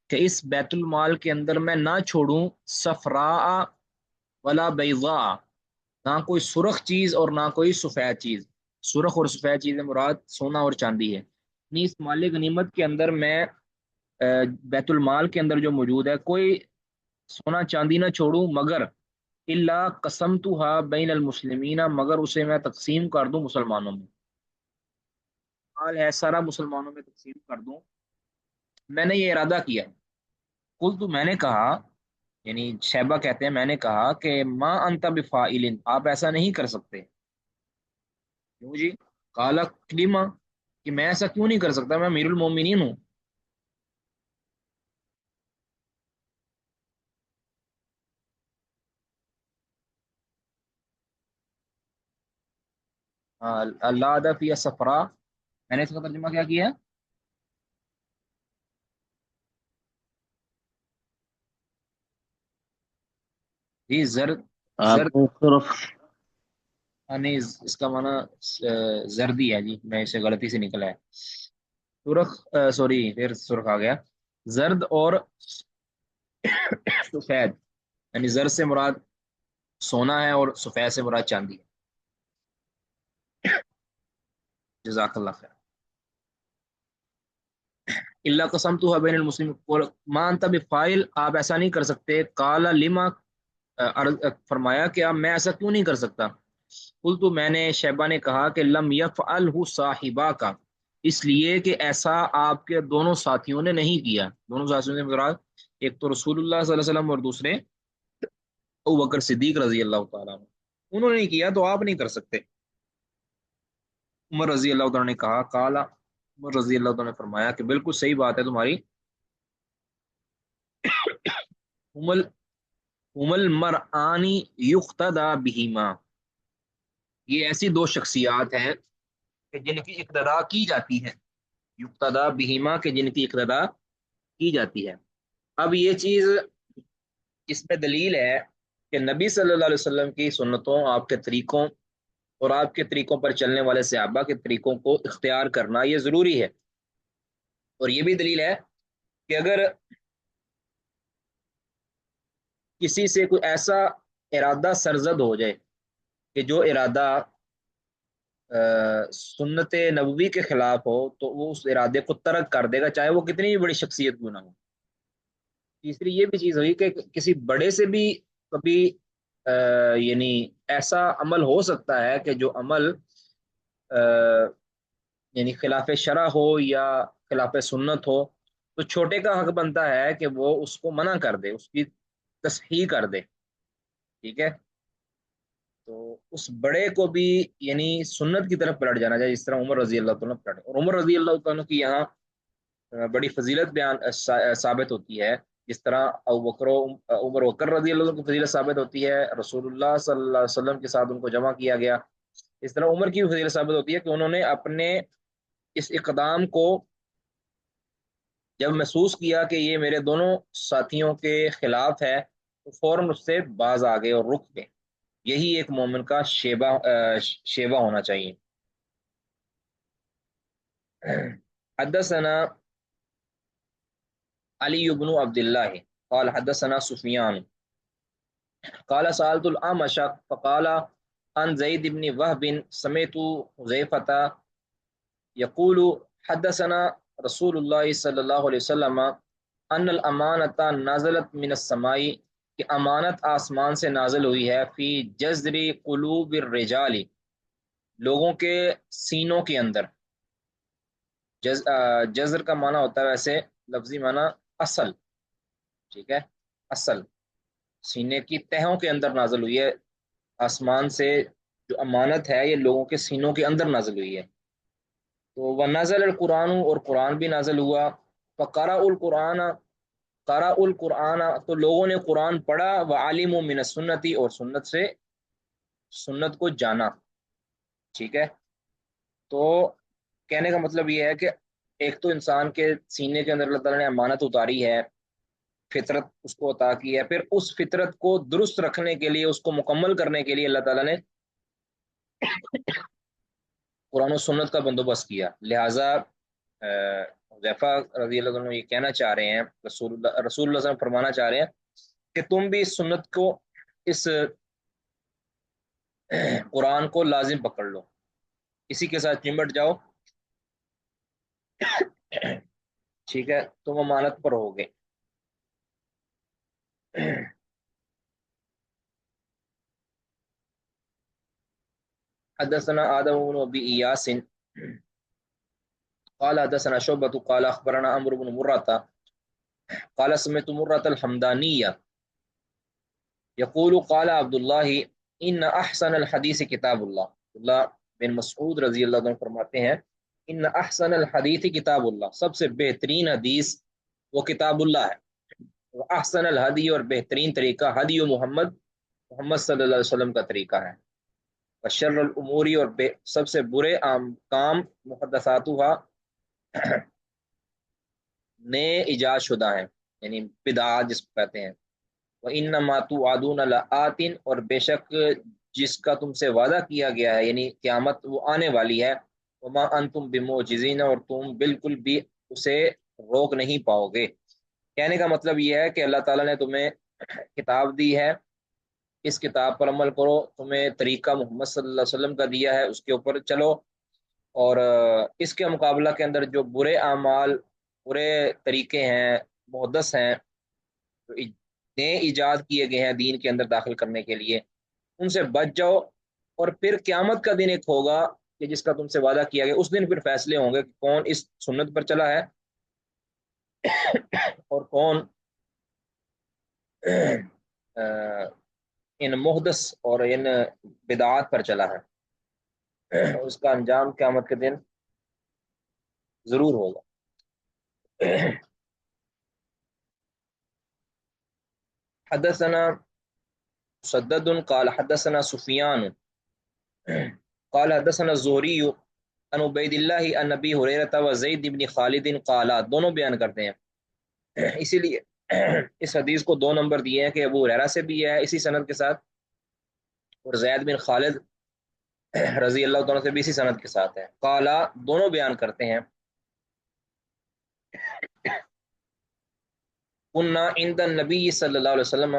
کہ اس بیت المال کے اندر میں نہ چھوڑوں، صفراء ولا بیضاء، نہ کوئی سرخ چیز اور نہ کوئی سفید چیز۔ سرخ اور سفید چیز مراد سونا اور چاندی ہے، یعنی اس مال غنیمت کے اندر میں بیت المال کے اندر جو موجود ہے، کوئی سونا چاندی نہ چھوڑوں، مگر اللہ قسمتها بین المسلمین، مگر اسے میں تقسیم کر دوں مسلمانوں میں، مال ہے سارا مسلمانوں میں تقسیم کر دوں، میں نے یہ ارادہ کیا۔ قل تو میں نے کہا، یعنی شیبہ کہتے ہیں میں نے کہا کہ ما انت بفاعل، آپ ایسا نہیں کر سکتے، کیوں جی؟ قال کلمہ، کہ میں ایسا کیوں نہیں کر سکتا، میں امیر المومنین ہوں۔ اللہ ادا فی صفرا، میں نے اس کا ترجمہ کیا کیا؟ جی زرد، آپ زرد، نے صرف نہیں اس کا معنی زردی ہے جی، میں اسے غلطی سے نکلا ہے سرخ، سوری پھر سرخ آ گیا، زرد اور سفید، یعنی زرد سے مراد سونا ہے اور سفید سے مراد چاندی ہے۔ جزاک اللہ خیر۔ اللہ قسم تو بین المسلم، مان تب فائل، آپ ایسا نہیں کر سکتے، کالا لما، فرمایا کہ اب میں ایسا کیوں نہیں کر سکتا؟ قل تو میں نے، شیبہ نے کہا کہ لم یفعلہ صاحبہ کا، اس لیے کہ ایسا آپ کے دونوں ساتھیوں نے نہیں کیا، دونوں ساتھیوں نے مراد ایک تو رسول اللہ صلی اللہ علیہ وسلم اور دوسرے ابو بکر صدیق رضی اللہ تعالیٰ عنہ، انہوں نے نہیں کیا تو آپ نہیں کر سکتے۔ عمر رضی اللہ تعالیٰ نے کہا، کالا، عمر رضی اللہ تعالیٰ نے فرمایا کہ بالکل صحیح بات ہے تمہاری، ہم المرآنی یقتدی بہما، یہ ایسی دو شخصیات ہیں کہ جن کی اقتداء کی جاتی ہے، یقتدی بہما، کہ جن کی اقتداء کی جاتی ہے۔ اب یہ چیز اس میں دلیل ہے کہ نبی صلی اللہ علیہ وسلم کی سنتوں، آپ کے طریقوں اور آپ کے طریقوں پر چلنے والے صحابہ کے طریقوں کو اختیار کرنا یہ ضروری ہے۔ اور یہ بھی دلیل ہے کہ اگر کسی سے کوئی ایسا ارادہ سرزد ہو جائے کہ جو ارادہ سنت نبوی کے خلاف ہو، تو وہ اس ارادے کو ترک کر دے گا، چاہے وہ کتنی بھی بڑی شخصیت کیوں نہ ہو۔ تیسری یہ بھی چیز ہوئی کہ کسی بڑے سے بھی کبھی یعنی ایسا عمل ہو سکتا ہے کہ جو عمل یعنی خلاف شرع ہو یا خلاف سنت ہو، تو چھوٹے کا حق بنتا ہے کہ وہ اس کو منع کر دے، اس کی تصحیح کر دے، ٹھیک ہے؟ تو اس بڑے کو بھی یعنی سنت کی طرف پلٹ جانا چاہیے، جس طرح عمر رضی اللہ تعالیٰ پلٹ، اور عمر رضی اللہ تعالیٰ کی یہاں بڑی فضیلت بیان ثابت ہوتی ہے، جس طرح ابو بکر عمر بکر رضی اللہ عنہ کی فضیلت ثابت ہوتی ہے، رسول اللہ صلی اللہ علیہ وسلم کے ساتھ ان کو جمع کیا گیا، اس طرح عمر کی بھی فضیلت ثابت ہوتی ہے کہ انہوں نے اپنے اس اقدام کو جب محسوس کیا کہ یہ میرے دونوں ساتھیوں کے خلاف ہے، تو فوراً اس سے باز آ گئے اور رک گئے. یہی ایک مومن کا شیبہ ہونا چاہیے. حدثنا علی بن عبد اللہ قال حدثنا سفیان قال سألت الأعمش فقال عن زيد بن وهب سمعت حذيفة يقول حدثنا رسول الله صلی اللہ علیہ وسلم ان الامانۃ نازلت من السماء کہ امانت آسمان سے نازل ہوئی ہے فی جذر قلوب الرجال لوگوں کے سینوں کے اندر. جذر کا معنی ہوتا ہے ویسے لفظی معنی اصل. ٹھیک ہے, اصل سینے کی تہوں کے اندر نازل ہوئی ہے آسمان سے. جو امانت ہے یہ لوگوں کے سینوں کے اندر نازل ہوئی ہے. تو وہ نازل القرآن اور قرآن بھی نازل ہوا. فقرأ القرآن قرأ القرآن تو لوگوں نے قرآن پڑھا. وعلموا من السنتی اور سنت کو جانا. ٹھیک ہے, تو کہنے کا مطلب یہ ہے کہ ایک تو انسان کے سینے کے اندر اللہ تعالیٰ نے امانت اتاری ہے, فطرت اس کو عطا کی ہے, پھر اس فطرت کو درست رکھنے کے لیے, اس کو مکمل کرنے کے لیے اللہ تعالیٰ نے قرآن و سنت کا بندوبست کیا. لہٰذا حذیفہ رضی اللہ عنہ یہ کہنا چاہ رہے ہیں, رسول اللہ صلی اللہ علیہ وسلم فرمانا چاہ رہے ہیں کہ تم بھی اس سنت کو, اس قرآن کو لازم پکڑ لو, اسی کے ساتھ چمٹ جاؤ. ٹھیک ہے, تم امانت پر ہوگے. حدثنا آدم بن ابی ایاس قال حدثنا شعبة قال اخبرنا عمرو بن مرة قال سمعت مرة الحمدانية يقول قال عبد الله ان احسن الحديث كتاب الله. اللہ بن مسعود رضی اللہ عنہ فرماتے ہیں ان احسن الحدیث کتاب اللہ, سب سے بہترین حدیث وہ کتاب اللہ ہے. احسن الحدی اور بہترین طریقہ حدی محمد صلی اللہ علیہ وسلم کا طریقہ ہے. شر الاموری اور سب سے برے کام محدثاتها نئے ایجاد شدہ ہیں, یعنی بدعات جس کو کہتے ہیں. وَإِنَّمَا تُوعَدُونَ لَآتٍ اور بے شک جس کا تم سے وعدہ کیا گیا ہے یعنی قیامت وہ آنے والی ہے. وَمَا أَنْتُمْ بِمُعْجِزِينَ اور تم بالکل بھی اسے روک نہیں پاؤ گے. کہنے کا مطلب یہ ہے کہ اللہ تعالیٰ نے تمہیں کتاب دی ہے, اس کتاب پر عمل کرو. تمہیں طریقہ محمد صلی اللہ علیہ وسلم کا دیا ہے, اس کے اوپر چلو. اور اس کے مقابلہ کے اندر جو برے اعمال, برے طریقے ہیں, محدث ہیں, جو نئے ایجاد کیے گئے ہیں دین کے اندر داخل کرنے کے لیے, ان سے بچ جاؤ. اور پھر قیامت کا دن ایک ہوگا کہ جس کا تم سے وعدہ کیا گیا, اس دن پھر فیصلے ہوں گے کہ کون اس سنت پر چلا ہے اور کون ان محدث اور ان بدعات پر چلا ہے. اس کا انجام قیامت کے دن ضرور ہوگا. حدثنا مسدد قال حدثنا سفیان قال حدثنا الزہری عن عبید اللہ عن ابی ہریرہ و زید بن خالد قال, دونوں بیان کرتے ہیں, اسی لیے اس حدیث کو 2 نمبر دیے ہیں کہ ابو ہریرہ سے بھی ہے اسی سند کے ساتھ, اور زید بن خالد رضی اللہ تعالیٰ سے بھی اسی سند کے ساتھ ہے. قال, دونوں بیان کرتے ہیں کننا عند النبی صلی اللہ علیہ وسلم,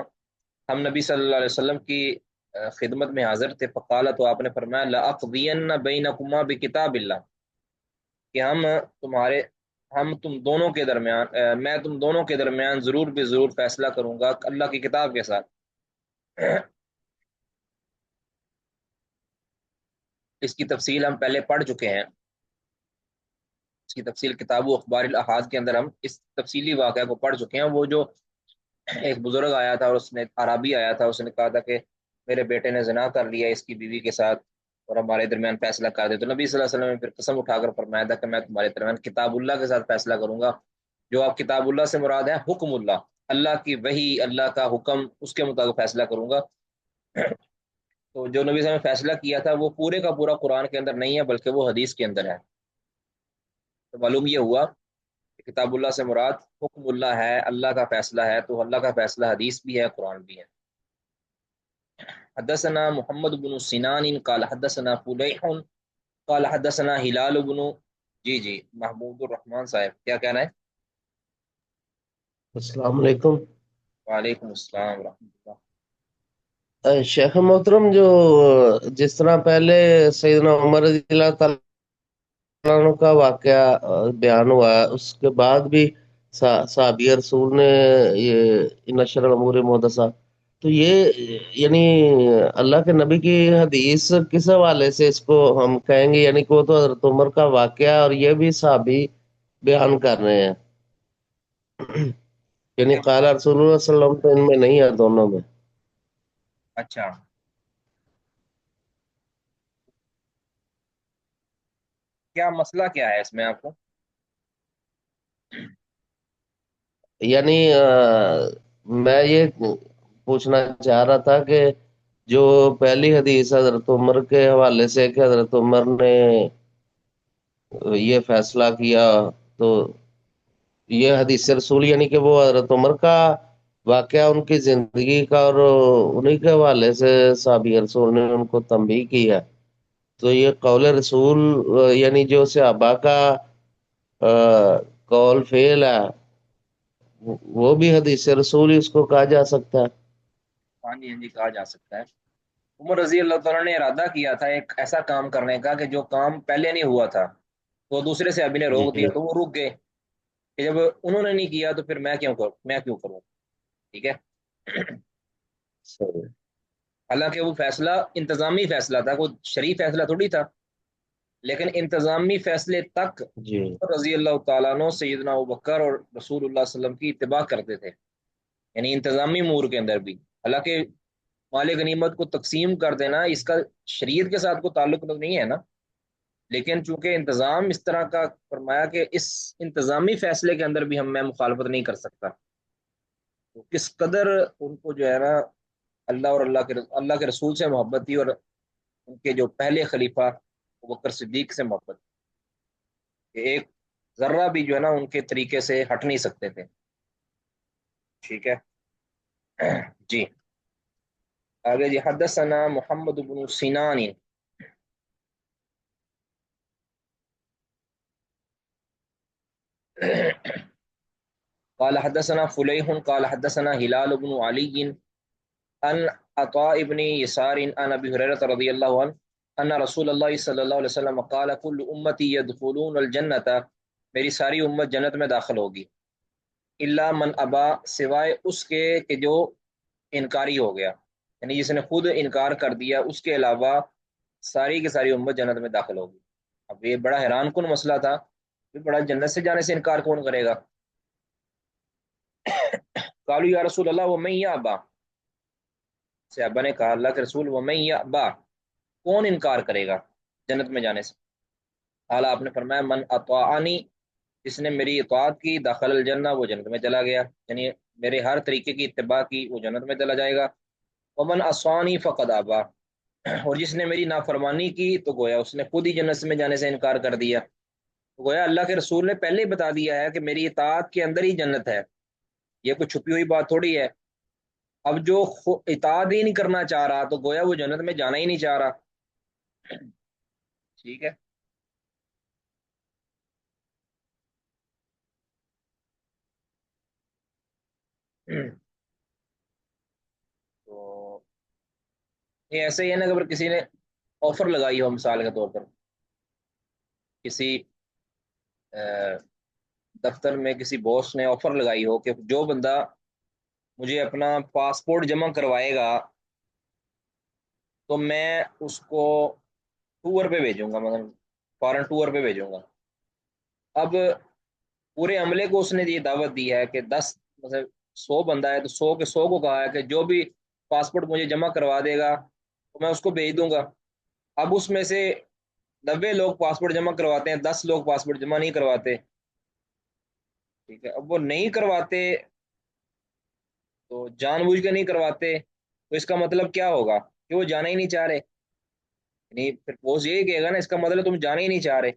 ہم نبی صلی اللہ علیہ وسلم کی خدمت میں حاضر تھے. فقال, تو آپ نے فرمایا لأقضین بینکما بکتاب اللہ, کہ ہم تم دونوں کے درمیان میں تم دونوں کے درمیان ضرور بے ضرور فیصلہ کروں گا اللہ کی کتاب کے ساتھ. اس کی تفصیل ہم پہلے پڑھ چکے ہیں, اس کی تفصیل کتاب و اخبار الاحاد کے اندر ہم اس تفصیلی واقعہ کو پڑھ چکے ہیں. وہ جو ایک بزرگ آیا تھا اور اس نے عربی آیا تھا, اس نے کہا تھا کہ میرے بیٹے نے زنا کر لیا اس کی بیوی کے ساتھ اور ہمارے درمیان فیصلہ کر دے. تو نبی صلی اللہ علیہ وسلم نے پھر قسم اٹھا کر فرمایا تھا کہ میں تمہارے درمیان کتاب اللہ کے ساتھ فیصلہ کروں گا. جو آپ کتاب اللہ سے مراد ہے حکم اللہ, اللہ کی وحی, اللہ کا حکم, اس کے مطابق فیصلہ کروں گا. تو جو نبی صلی اللہ علیہ وسلم نے فیصلہ کیا تھا وہ پورے کا پورا قرآن کے اندر نہیں ہے بلکہ وہ حدیث کے اندر ہے. تو معلوم یہ ہوا کہ کتاب اللہ سے مراد حکم اللہ ہے، اللہ کا فیصلہ ہے، تو اللہ کا فیصلہ حدیث بھی ہے، قرآن بھی ہے۔ حدثنا محمد بن سنان قال حدثنا فلیح قال حدثنا ہلال بن، جی جی محمود الرحمان صاحب کیا کہہ رہے ہیں؟ السلام علیکم۔ وعلیکم السلام ورحمۃ اللہ۔ شیخ محترم، جو جس طرح پہلے سیدنا عمر رضی اللہ تعالیٰ عنہ کا واقعہ بیان ہوا ہے، اس کے بعد بھی صحابی رسول نے یہ نشر الامور محدثہ، تو یہ یعنی اللہ کے نبی کی حدیث کس حوالے سے اس کو ہم کہیں گے؟ یعنی کہ وہ تو حضرت عمر کا واقعہ اور یہ بھی صحابی بیان کر رہے ہیں، یعنی قال رسول اللہ صلی اللہ علیہ وسلم تو ان میں نہیں ہے، دونوں میں۔ اچھا، کیا مسئلہ کیا ہے اس میں آپ کو؟ یعنی میں یہ پوچھنا چاہ رہا تھا کہ جو پہلی حدیث حضرت عمر کے حوالے سے کہ حضرت عمر نے یہ فیصلہ کیا، تو یہ حدیث رسول یعنی کہ وہ حضرت عمر کا واقعہ، ان کی زندگی کا، اور انہی کے حوالے سے صحابی رسول نے ان کو تنبیہ کی ہے، تو یہ قول رسول یعنی جو صحابہ کا قول فعل ہے، وہ بھی حدیث رسول ہی اس کو کہا جا سکتا ہے۔ ہاں جی، ہاں جی، کہا جا سکتا ہے۔ عمر رضی اللہ تعالیٰ نے ارادہ کیا تھا ایک ایسا کام کرنے کا کہ جو کام پہلے نہیں ہوا تھا، تو دوسرے سے ابھی نے روک جی دیا تو وہ رک گئے کہ جب انہوں نے نہیں کیا تو پھر میں کیوں کروں؟ ٹھیک ہے۔ صحیح۔ حالانکہ وہ فیصلہ انتظامی فیصلہ تھا، کوئی شرعی فیصلہ تھوڑی تھا، لیکن انتظامی فیصلے تک جی رضی اللہ تعالیٰ عنہ سیدنا ابوبکر اور رسول اللہ صلی اللہ علیہ وسلم کی اتباع کرتے تھے، یعنی انتظامی امور کے اندر بھی۔ حالانکہ مال غنیمت کو تقسیم کر دینا اس کا شریعت کے ساتھ کوئی تعلق تو نہیں ہے نا، لیکن چونکہ انتظام اس طرح کا فرمایا کہ اس انتظامی فیصلے کے اندر بھی میں مخالفت نہیں کر سکتا، تو کس قدر ان کو جو ہے نا اللہ اور اللہ کے رسول سے محبت تھی، اور ان کے جو پہلے خلیفہ ابوبکر صدیق سے محبت، کہ ایک ذرہ بھی جو ہے نا ان کے طریقے سے ہٹ نہیں سکتے تھے۔ ٹھیک ہے جی، آگے جی، حدثنا محمد بن سنان قال حدثنا فليح قال حدثنا هلال بن علي عن عطاء بن يسار عن ابي هريره رضي الله عنه ان رسول الله صلی اللہ علیہ وسلم قال كل امتي يدخلون الجنه، میری ساری امت جنت میں داخل ہوگی، الا من ابا، سوائے اس کے کہ جو انکاری ہو گیا، یعنی جس نے خود انکار کر دیا، اس کے علاوہ ساری کی ساری امت جنت میں داخل ہوگی۔ اب یہ بڑا حیران کن مسئلہ تھا کہ بڑا جنت سے جانے سے انکار کون کرے گا؟ قالوا یا رسول اللہ ومن یابا، صحابہ نے کہا اللہ کے رسول ومن یابا، کون انکار کرے گا جنت میں جانے سے؟ قال، آپ نے فرمایا من اطاعنی، جس نے میری اطاعت کی، داخل الجنہ، وہ جنت میں چلا گیا، یعنی میرے ہر طریقے کی اتباع کی وہ جنت میں چلا جائے گا۔ ومن عصانی فقد ابا، اور جس نے میری نافرمانی کی تو گویا اس نے خود ہی جنت میں جانے سے انکار کر دیا۔ تو گویا اللہ کے رسول نے پہلے ہی بتا دیا ہے کہ میری اطاعت کے اندر ہی جنت ہے، یہ کوئی چھپی ہوئی بات تھوڑی ہے۔ اب جو اطاعت ہی نہیں کرنا چاہ رہا تو گویا وہ جنت میں جانا ہی نہیں چاہ رہا۔ ٹھیک ہے، تو یہ ایسے ہی ہے نا کہ اگر کسی نے آفر لگائی ہو مثال کے طور پر، کسی دفتر میں کسی باس نے آفر لگائی ہو کہ جو بندہ مجھے اپنا پاسپورٹ جمع کروائے گا تو میں اس کو ٹور پہ بھیجوں گا، مطلب فارن ٹور پہ بھیجوں گا۔ اب پورے عملے کو اس نے یہ دعوت دی ہے کہ 10، مطلب 100 بندہ ہے تو 100 کے 100 کو کہا ہے کہ جو بھی پاسپورٹ مجھے جمع کروا دے گا تو میں اس کو بھیج دوں گا۔ اب اس میں سے 90 لوگ پاسپورٹ جمع کرواتے ہیں، 10 لوگ پاسپورٹ جمع نہیں کرواتے۔ ٹھیک ہے، اب وہ نہیں کرواتے تو جان بوجھ کے نہیں کرواتے، تو اس کا مطلب کیا ہوگا کہ وہ جانا ہی نہیں چاہ رہے، یعنی پھر بوس یہی کہے گا نا اس کا مطلب تم جانا ہی نہیں چاہ رہے۔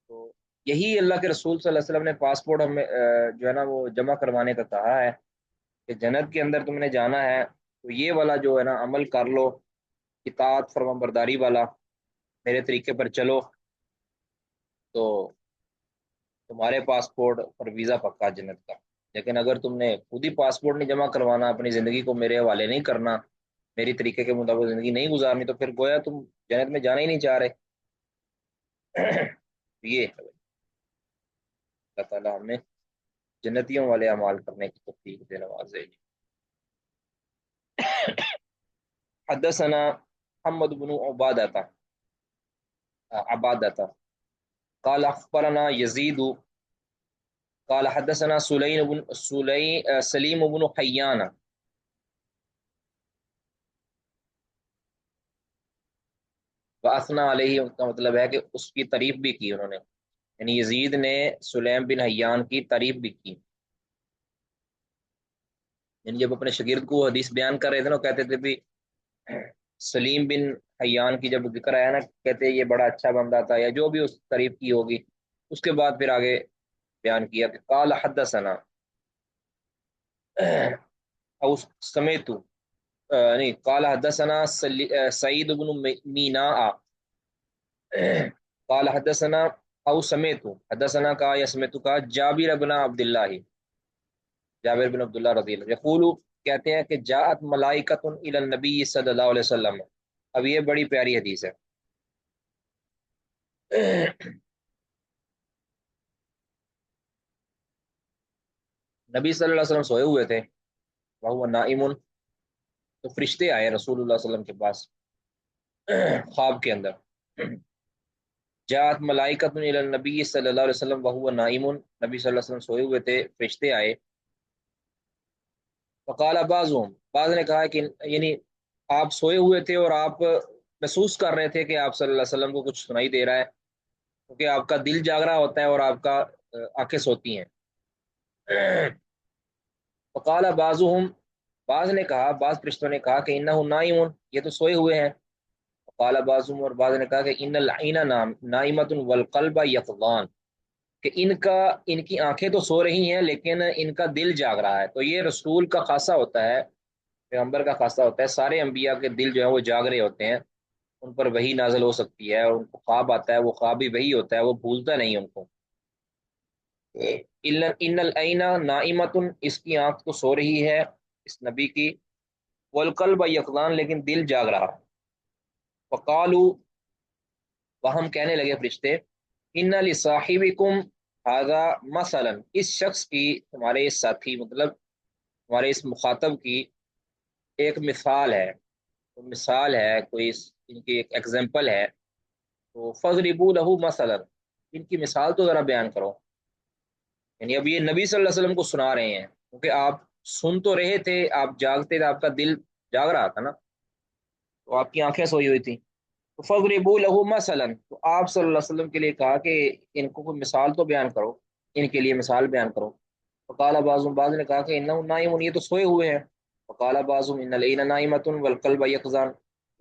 تو یہی اللہ کے رسول صلی اللہ علیہ وسلم نے پاسپورٹ ہمیں جو ہے نا وہ جمع کروانے کا کہا ہے کہ جنت کے اندر تم نے جانا ہے تو یہ والا جو ہے نا عمل کر لو، اطاعت فرما برداری والا، میرے طریقے پر چلو، تو تمہارے پاسپورٹ اور ویزا پکا جنت کا۔ لیکن اگر تم نے خود ہی پاسپورٹ نہیں جمع کروانا، اپنی زندگی کو میرے حوالے نہیں کرنا، میری طریقے کے مطابق زندگی نہیں گزارنی، تو پھر گویا تم جنت میں جانا ہی نہیں چاہ رہے۔ یہ ہے بھائی، اللہ تعالیٰ ہمیں جنتیوں والے اعمال کرنے کی توفیق دے، نوازے۔ حدثنا محمد بن عبادة قال اخبرنا يزيد قال حدثنا سليم بن حيان واثنا علیہ، کا مطلب ہے کہ اس کی تعریف بھی کی انہوں نے، یعنی یزید نے سلیم بن حیان کی تعریف بھی کی۔ یعنی جب اپنے شاگرد کو حدیث بیان کر رہے تھے نا، وہ کہتے تھے بھی سلیم بن حیان کی جب ذکر آیا نا، کہتے یہ بڑا اچھا بندہ تھا، یا جو بھی اس تعریف کی ہوگی، اس کے بعد پھر آگے بیان کیا کہ قال حدثنا او سمیت نہیں، قال حدثنا سعید بن میناء قال حدثنا او سمیت، حدثنا کا یا سمیت کا جابر بن عبد اللہ، جابر بن عبداللہ رضی اللہ یقول، کہتے ہیں کہ جاءت ملائکۃ الی النبی صلی اللہ علیہ وسلم۔ اب یہ بڑی پیاری حدیث ہے۔ نبی صلی اللہ علیہ وسلم سوئے ہوئے تھے، وہ نائم، تو فرشتے آئے رسول اللہ صلی اللہ علیہ وسلم کے پاس خواب کے اندر۔ جاءت ملائکۃ الی النبی صلی اللہ علیہ وسلم وهو نائم، نبی صلی اللہ علیہ وسلم سوئے ہوئے تھے، فرشتے آئے۔ فقال بعضهم، بعض نے کہا کہ یعنی آپ سوئے ہوئے تھے اور آپ محسوس کر رہے تھے کہ آپ صلی اللہ علیہ وسلم کو کچھ سنائی دے رہا ہے، کیونکہ آپ کا دل جاگ رہا ہوتا ہے اور آپ کا آنکھیں سوتی ہیں۔ فقال بعضهم، بعض نے کہا، بعض فرشتوں نے کہا کہ انه نائم، یہ تو سوئے ہوئے ہیں۔ فقال بعضهم، اور بعض نے کہا کہ ان العین نائمۃ والقلب یقظان، کہ ان کی آنکھیں تو سو رہی ہیں لیکن ان کا دل جاگ رہا ہے۔ تو یہ رسول کا خاصہ ہوتا ہے، پیغمبر کا خاصہ ہوتا ہے، سارے انبیاء کے دل جو ہے وہ جاگ رہے ہوتے ہیں، ان پر وحی نازل ہو سکتی ہے، اور ان کو خواب آتا ہے، وہ خواب بھی وہی ہوتا ہے، وہ بھولتا نہیں ان کو۔ ان العین نائمۃ، اس کی آنکھ تو سو رہی ہے اس نبی کی، والقلب یقظان، لیکن دل جاگ رہا۔ فقالوا، وہم کہنے لگے فرشتے، ان لصاحبکم ھذا مثلا، اس شخص کی، تمہارے اس ساتھی مطلب تمہارے اس مخاطب کی ایک مثال ہے، تو مثال ہے کوئی ان کی ایک ایگزامپل ہے، تو فضربوا له مثلا، ان کی مثال تو ذرا بیان کرو۔ یعنی اب یہ نبی صلی اللہ علیہ وسلم کو سنا رہے ہیں، کیونکہ آپ سن تو رہے تھے، آپ جاگتے تھے، آپ کا دل جاگ رہا تھا نا، تو آپ کی آنکھیں سوئی ہوئی تھی۔ تو فضربوا له مثلا، تو آپ صلی اللہ علیہ وسلم کے لیے کہا کہ ان کو کوئی مثال تو بیان کرو، ان کے لیے مثال بیان کرو۔ فقال بعضهم، بعض نے کہا کہ انه نائم، یہ تو سوئے ہوئے ہیں۔ فقال بعضهم ان العین نائمۃ والقلب یقظان،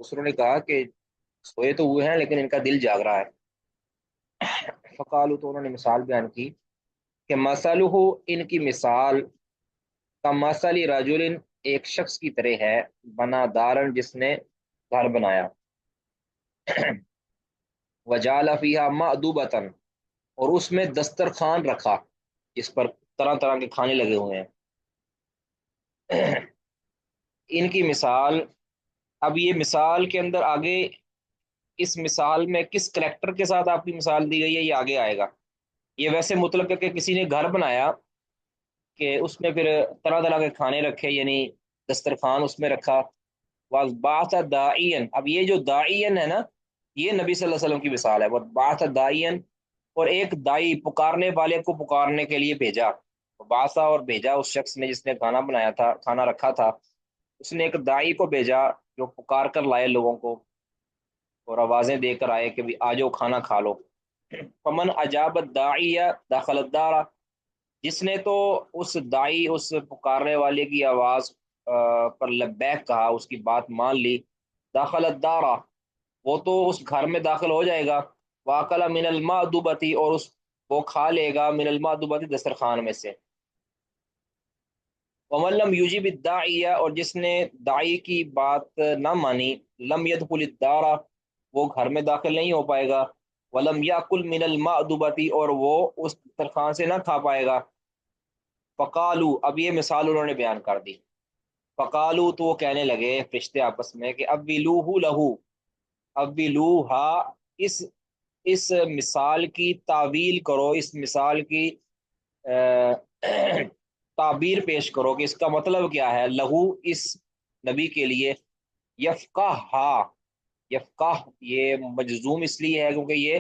دوسروں نے کہا کہ سوئے تو ہوئے ہیں لیکن ان کا دل جاگ رہا ہے۔ فقالوا، تو انہوں نے مثال بیان کی کہ مثلہ، ان کی مثال، کا مثل رجل، ایک شخص کی طرح ہے، بنا دارن، جس نے گھر بنایا، وجعل فیہا مأدوبۃ، اور اس میں دسترخوان رکھا، جس پر طرح طرح کے کھانے لگے ہوئے ہیں۔ ان کی مثال، اب یہ مثال کے اندر آگے، اس مثال میں کس کریکٹر کے ساتھ آپ کی مثال دی گئی ہے یہ آگے آئے گا۔ یہ ویسے مطلب ہے کہ کسی نے گھر بنایا کہ اس میں پھر طرح طرح کے کھانے رکھے، یعنی دسترخوان اس میں رکھا۔ بات داعین، اب یہ جو داعین ہے نا، یہ نبی صلی اللہ علیہ وسلم کی مثال ہے، بات داعین، اور ایک دائی پکارنے والے کو پکارنے کے لیے بھیجا، باسا، اور بھیجا اس شخص نے جس نے کھانا بنایا تھا، کھانا رکھا تھا، اس نے ایک دائی کو بھیجا جو پکار کر لائے لوگوں کو، اور آوازیں دے کر آئے کہ بھی آ جاؤ کھانا کھا لو۔ فمن اجاب الداعی دخل الدار، جس نے تو اس دائی، اس پکارنے والے کی آواز پر لبیک کہا، اس کی بات مان لی، داخل الدار، وہ تو اس گھر میں داخل ہو جائے گا، واکل من المأدبۃ، اور اس وہ کھا لے گا من المأدبۃ دسترخوان میں سے. ومن لم یجب الداعی، اور جس نے داعی کی بات نہ مانی، لم يدخل الدار، وہ گھر میں داخل نہیں ہو پائے گا. ولم یاکل من المأدبۃ، اور وہ اس دسترخوان سے نہ کھا پائے گا. فقالو، اب یہ مثال انہوں نے بیان کر دی. فقالو، تو وہ کہنے لگے فرشتے آپس میں کہ ابلوہ لہو، ابلوہا، اس اس مثال کی تعویل کرو، اس مثال کی تعبیر پیش کرو کہ اس کا مطلب کیا ہے. لہو، اس نبی کے لیے. یفقہ، یفقہ یہ مجزوم اس لیے ہے کیونکہ یہ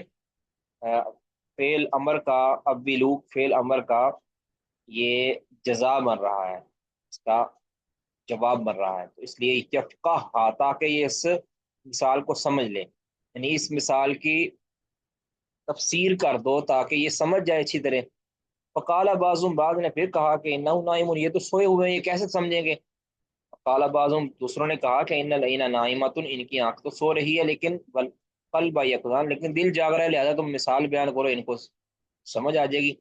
فعل امر کا، ابلو فعل امر کا یہ جزا بن رہا ہے، اس کا جواب بن رہا ہے، تو اس لیے یفقہ، تاکہ یہ اس مثال کو سمجھ لے، یعنی اس مثال کی تفسیر کر دو تاکہ یہ سمجھ جائے اچھی طرح. فقال بعضهم، بعض نے پھر کہا کہ انہ نائم، یہ تو سوئے ہوئے ہیں، یہ کیسے سمجھیں گے. قال بعضهم، دوسروں نے کہا کہ ان العین نائمۃ، ان کی آنکھ تو سو رہی ہے لیکن قلب یقظان، لیکن دل جاگ رہا ہے، لہذا تم مثال بیان کرو، ان کو سمجھ آ جائے گی.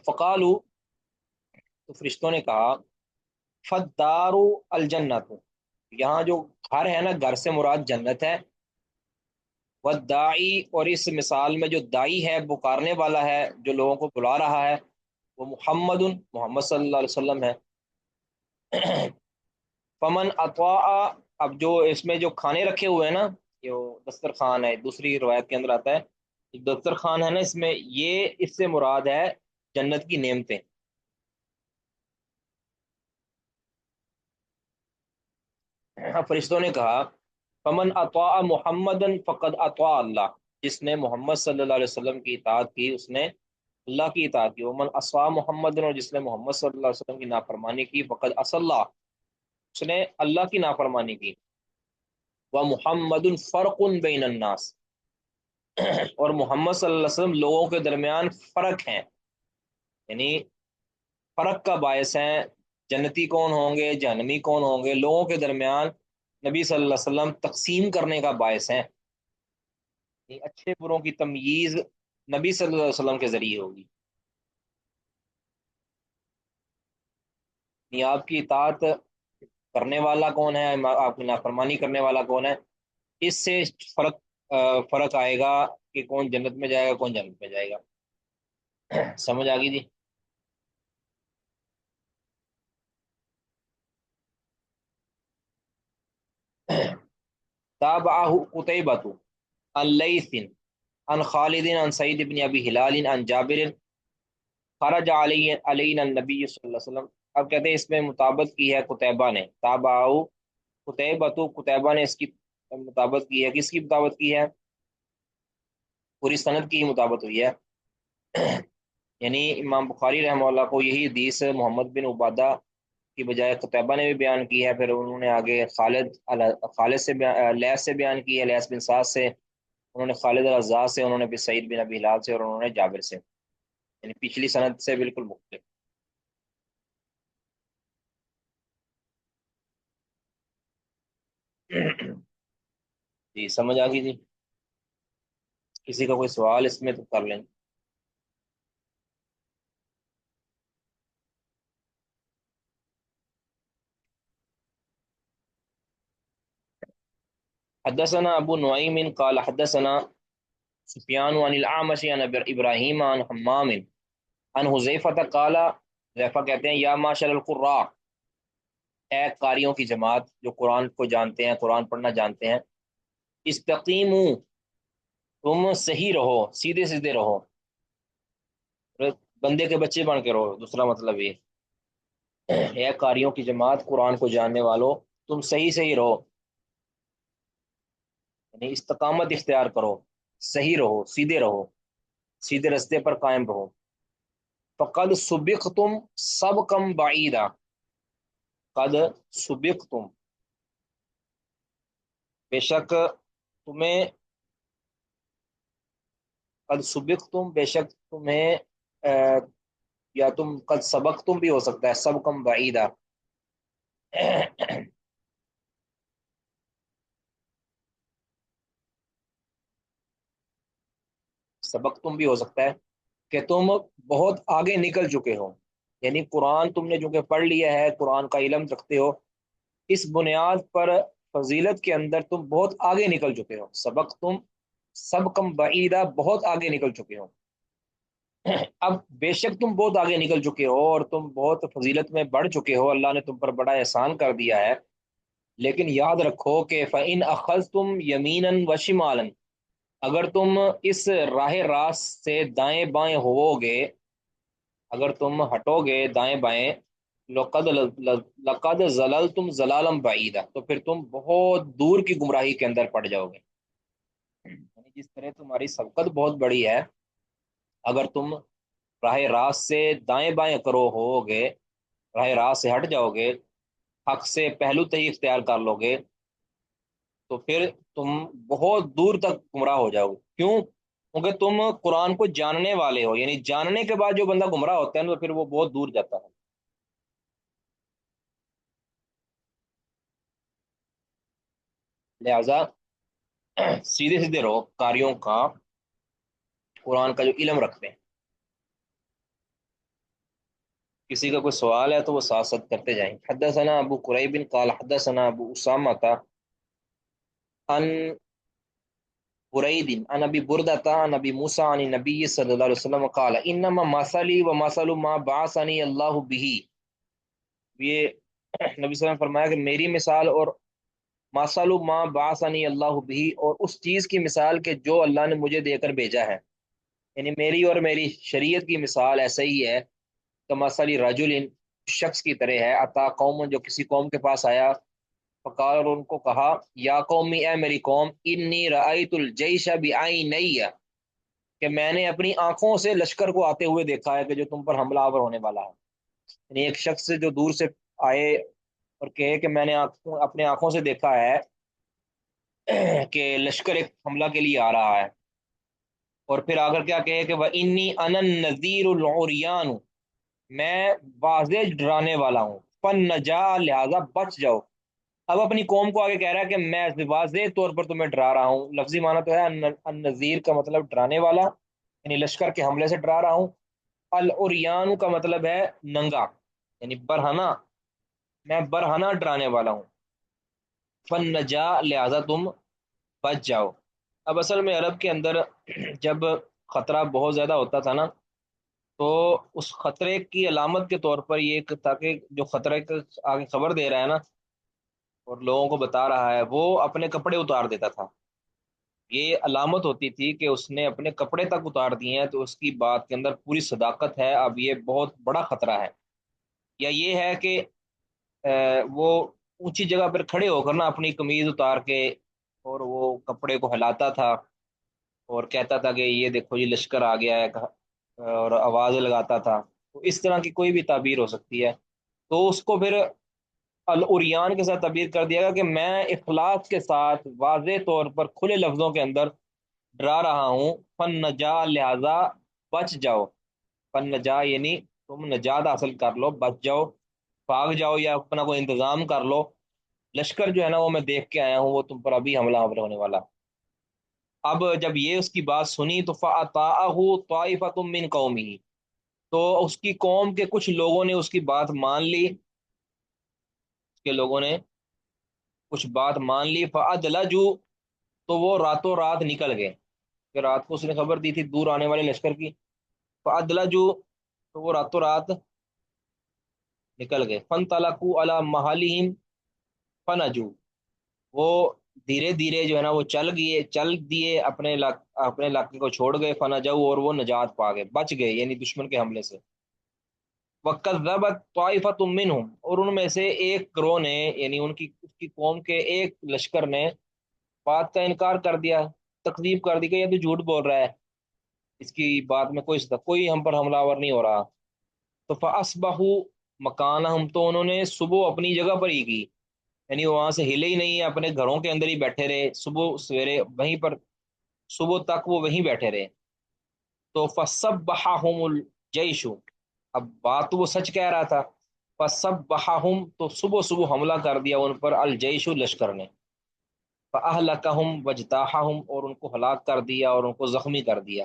فقالوا، تو فرشتوں نے کہا فالدار الجنت، یہاں جو گھر ہے نا، گھر سے مراد جنت ہے. والداعی، اور اس مثال میں جو دائی ہے، پکارنے والا ہے، جو لوگوں کو بلا رہا ہے، وہ محمد، محمد صلی اللہ علیہ وسلم ہے. فمن اطاع، اب جو اس میں جو کھانے رکھے ہوئے ہیں نا، جو دسترخوان ہے، دوسری روایت کے اندر آتا ہے دسترخوان ہے نا، اس میں یہ اس سے مراد ہے جنت کی نعمتیں. فرشتوں نے کہا فمن اطاع محمد فقد اطاع اللہ، جس نے محمد صلی اللہ علیہ وسلم کی اطاعت کی اس نے اللہ کی اطاعت کی. ومن عصى محمد، اور جس نے محمد صلی اللہ علیہ وسلم کی نافرمانی کی، فقد عصى اللہ، اس نے اللہ کی نافرمانی کی. ومحمد فرق بین الناس، اور محمد صلی اللہ علیہ وسلم لوگوں کے درمیان فرق ہیں، یعنی فرق کا باعث ہیں. جنتی کون ہوں گے، جہنمی کون ہوں گے، لوگوں کے درمیان نبی صلی اللہ علیہ وسلم تقسیم کرنے کا باعث ہیں. اچھے بروں کی تمییز نبی صلی اللہ علیہ وسلم کے ذریعے ہوگی. یعنی آپ کی اطاعت کرنے والا کون ہے، آپ کی نافرمانی کرنے والا کون ہے، اس سے فرق آئے گا کہ کون جنت میں جائے گا، کون جنت میں جائے گا. سمجھ آ گئی جی. تابعہ قتیبۃ عن لیث عن خالد عن سعید بن ابی ہلال عن جابر خرج علینا النبی صلی اللہ علیہ وسلم. اب کہتے ہیں اس میں مطابقت کی ہے قتیبہ نے، تابعہ قتیبۃ، قتیبہ نے اس کی مطابقت کی ہے. کس کی مطابقت کی ہے؟ پوری سند کی مطابقت ہوئی ہے. یعنی امام بخاری رحمہ اللہ کو یہی حدیث محمد بن عبادہ کی بجائے قتیبہ نے بھی بیان کی ہے، پھر انہوں نے آگے خالد سے لیث سے بیان کی ہے، لیث بن سعد سے، انہوں نے خالد الرزاق سے، انہوں نے بھی سعید بن ابی ہلال سے، اور انہوں نے جابر سے، یعنی پچھلی سند سے بالکل مختلف. جی سمجھ آ گئی جی. کسی کا کوئی سوال اس میں تو کر لیں. حدثنا ابو نعیم قال حدثنا سفیان عن الاعمش عن ابراہیم عن حمام عن حذیفہ قال، حذیفہ کہتے ہیں یا معشر القراء، اے قاریوں کی جماعت جو قرآن کو جانتے ہیں، قرآن پڑھنا جانتے ہیں، استقیموا، تم صحیح رہو، سیدھے سیدھے رہو، بندے کے بچے بن کے رہو، دوسرا مطلب یہ. اے قاریوں کی جماعت، قرآن کو جاننے والو، تم صحیح صحیح رہو، یعنی استقامت اختیار کرو، صحیح رہو، سیدھے رہو، سیدھے رستے پر قائم رہو. فقد سبقتم سبقا بعیدا، قد سبقتم، بے شک تمہیں، قد سبقتم، بے شک تمہیں یا تم قد سبقتم بھی ہو سکتا ہے، سبقا بعیدا. سبقتم بھی ہو سکتا ہے. کہ تم بہت آگے نکل چکے ہو، یعنی قرآن تم نے جو کہ پڑھ لیا ہے، قرآن کا علم رکھتے ہو، اس بنیاد پر فضیلت کے اندر تم بہت آگے نکل چکے ہو، سبق تم سب کم بعیدہ، بہت آگے نکل چکے ہو۔ اب بے شک تم بہت آگے نکل چکے ہو اور تم بہت فضیلت میں بڑھ چکے ہو، اللہ نے تم پر بڑا احسان کر دیا ہے، لیکن یاد رکھو کہ فَإِنْ أَخَذْتُمْ يَمِينًا وَشِمَالًا، اگر تم اس راہ راست سے دائیں بائیں ہوو گے، اگر تم ہٹو گے دائیں بائیں، لقد ضللتم ضلالا بعیدا، تو پھر تم بہت دور کی گمراہی کے اندر پڑ جاؤ گے۔ یعنی جس طرح تمہاری سبقت بہت بڑی ہے، اگر تم راہ راست سے دائیں بائیں کرو ہو گے، راہ راست سے ہٹ جاؤ گے، حق سے پہلو تہی اختیار کر لو گے، تو پھر تم بہت دور تک گمراہ ہو جاؤ گے۔ کیوں؟ کیونکہ تم قرآن کو جاننے والے ہو، یعنی جاننے کے بعد جو بندہ گمراہ ہوتا ہے نا، تو پھر وہ بہت دور جاتا ہے۔ لہذا سیدھے سیدھے رہو قاریوں کا، قرآن کا جو علم رکھتے ہیں۔ کسی کا کوئی سوال ہے تو وہ ساتھ ساتھ کرتے جائیں۔ حدثنا ابو قریب قال حدثنا ابو اسامہ عن برید عن ابی بردۃ عن ابی موسیٰ عن نبی صلی اللہ علیہ وسلم قال انما مثلی و مثل ما بعثنی اللہ به، یہ نبی صلی اللہ علیہ وسلم نے فرمایا کہ میری مثال اور مثل ما بعثنی اللہ به، اور اس چیز کی مثال کہ جو اللہ نے مجھے دے کر بھیجا ہے، یعنی میری اور میری شریعت کی مثال ایسا ہی ہے کہ مثل رجل، شخص کی طرح ہے، عطا قوم، جو کسی قوم کے پاس آیا، فقال، اور ان کو کہا، یا قومی، اے میری قوم، انی رأیت الجیش بعینی، کہ میں نے اپنی آنکھوں سے لشکر کو آتے ہوئے دیکھا ہے کہ جو تم پر حملہ آور ہونے والا ہے۔ یعنی ایک شخص جو دور سے آئے اور کہے کہ میں نے اپنے آنکھوں سے دیکھا ہے کہ لشکر ایک حملہ کے لیے آ رہا ہے، اور پھر آگر کیا کہے کہ وَإِنِّي أَنَا النَّذِيرُ الْعُرْيَانُ، میں واضح ڈرانے والا ہوں، فن نجا، لہذا بچ جاؤ۔ اب اپنی قوم کو آگے کہہ رہا ہے کہ میں واضح طور پر تمہیں ڈرا رہا ہوں، لفظی معنی تو ہے النذیر کا مطلب ڈرانے والا، یعنی لشکر کے حملے سے ڈرا رہا ہوں، العریان کا مطلب ہے ننگا، یعنی برہنہ، میں برہنہ ڈرانے والا ہوں، فن نجا، لہذا تم بچ جاؤ۔ اب اصل میں عرب کے اندر جب خطرہ بہت زیادہ ہوتا تھا نا، تو اس خطرے کی علامت کے طور پر یہ تاکہ جو خطرے کا آگے خبر دے رہا ہے نا اور لوگوں کو بتا رہا ہے، وہ اپنے کپڑے اتار دیتا تھا، یہ علامت ہوتی تھی کہ اس نے اپنے کپڑے تک اتار دیے ہیں، تو اس کی بات کے اندر پوری صداقت ہے، اب یہ بہت بڑا خطرہ ہے۔ یا یہ ہے کہ وہ اونچی جگہ پر کھڑے ہو کر نا اپنی قمیض اتار کے اور وہ کپڑے کو ہلاتا تھا اور کہتا تھا کہ یہ دیکھو یہ لشکر آ گیا ہے، اور آوازیں لگاتا تھا، تو اس طرح کی کوئی بھی تعبیر ہو سکتی ہے، تو اس کو پھر العریان کے ساتھ تعبیر کر دیا گیا کہ میں اخلاص کے ساتھ واضح طور پر کھلے لفظوں کے اندر ڈرا رہا ہوں، فن نجا، لہذا بچ جاؤ، فن نجا یعنی تم نجات حاصل کر لو، بچ جاؤ، بھاگ جاؤ یا اپنا کوئی انتظام کر لو، لشکر جو ہے نا وہ میں دیکھ کے آیا ہوں، وہ تم پر ابھی حملہ آور ہونے والا۔ اب جب یہ اس کی بات سنی تو فَأَطَاعَهُ طَائِفَةٌ مِّن قَوْمِهِ، تو اس کی قوم کے کچھ لوگوں نے اس کی بات مان لی، اس کے لوگوں نے کچھ بات مان لی، فَأَدْلَجُوا، تو وہ راتوں رات نکل گئے، کہ رات کو اس نے خبر دی تھی دور آنے والے لشکر کی، فَأَدْلَجُوا، تو وہ راتوں رات نکل گئے، فَانْطَلَقُوا عَلَىٰ مَحَلِّهِمْ فَنَجُوا، وہ دھیرے دھیرے جو ہے نا وہ چل دیے اپنے علاقے کو چھوڑ گئے، فنجوا، اور وہ نجات پا گئے، بچ گئے، یعنی دشمن کے حملے سے۔ وَكَذَّبَتْ طَائِفَةٌ مِّنْهُمْ، اور ان میں سے ایک گروہ نے، یعنی اس کی قوم کے ایک لشکر نے بات کا انکار کر دیا، تکذیب کر دی کہ یہ تو جھوٹ بول رہا ہے، اس کی بات میں کوئی ہم پر حملہ آور نہیں ہو رہا، تو فَأَصْبَحُوا مَكَانَهُمْ، تو انہوں نے صبح اپنی جگہ پر ہی کی، یعنی وہ وہاں سے ہلے ہی نہیں، اپنے گھروں کے اندر ہی بیٹھے رہے، صبح سویرے وہیں پر، صبح تک وہ وہیں بیٹھے رہے، تو فَصَبَّحَهُمُ الْجَيْشُ، اب بات تو وہ سچ کہہ رہا تھا، فَصَبَّحَهُمْ، تو صبح صبح حملہ کر دیا ان پر، الجیش، لشکر نے، فَأَهْلَكَهُمْ وَاجْتَاحَهُمْ، اور ان کو ہلاک کر دیا اور ان کو زخمی کر دیا۔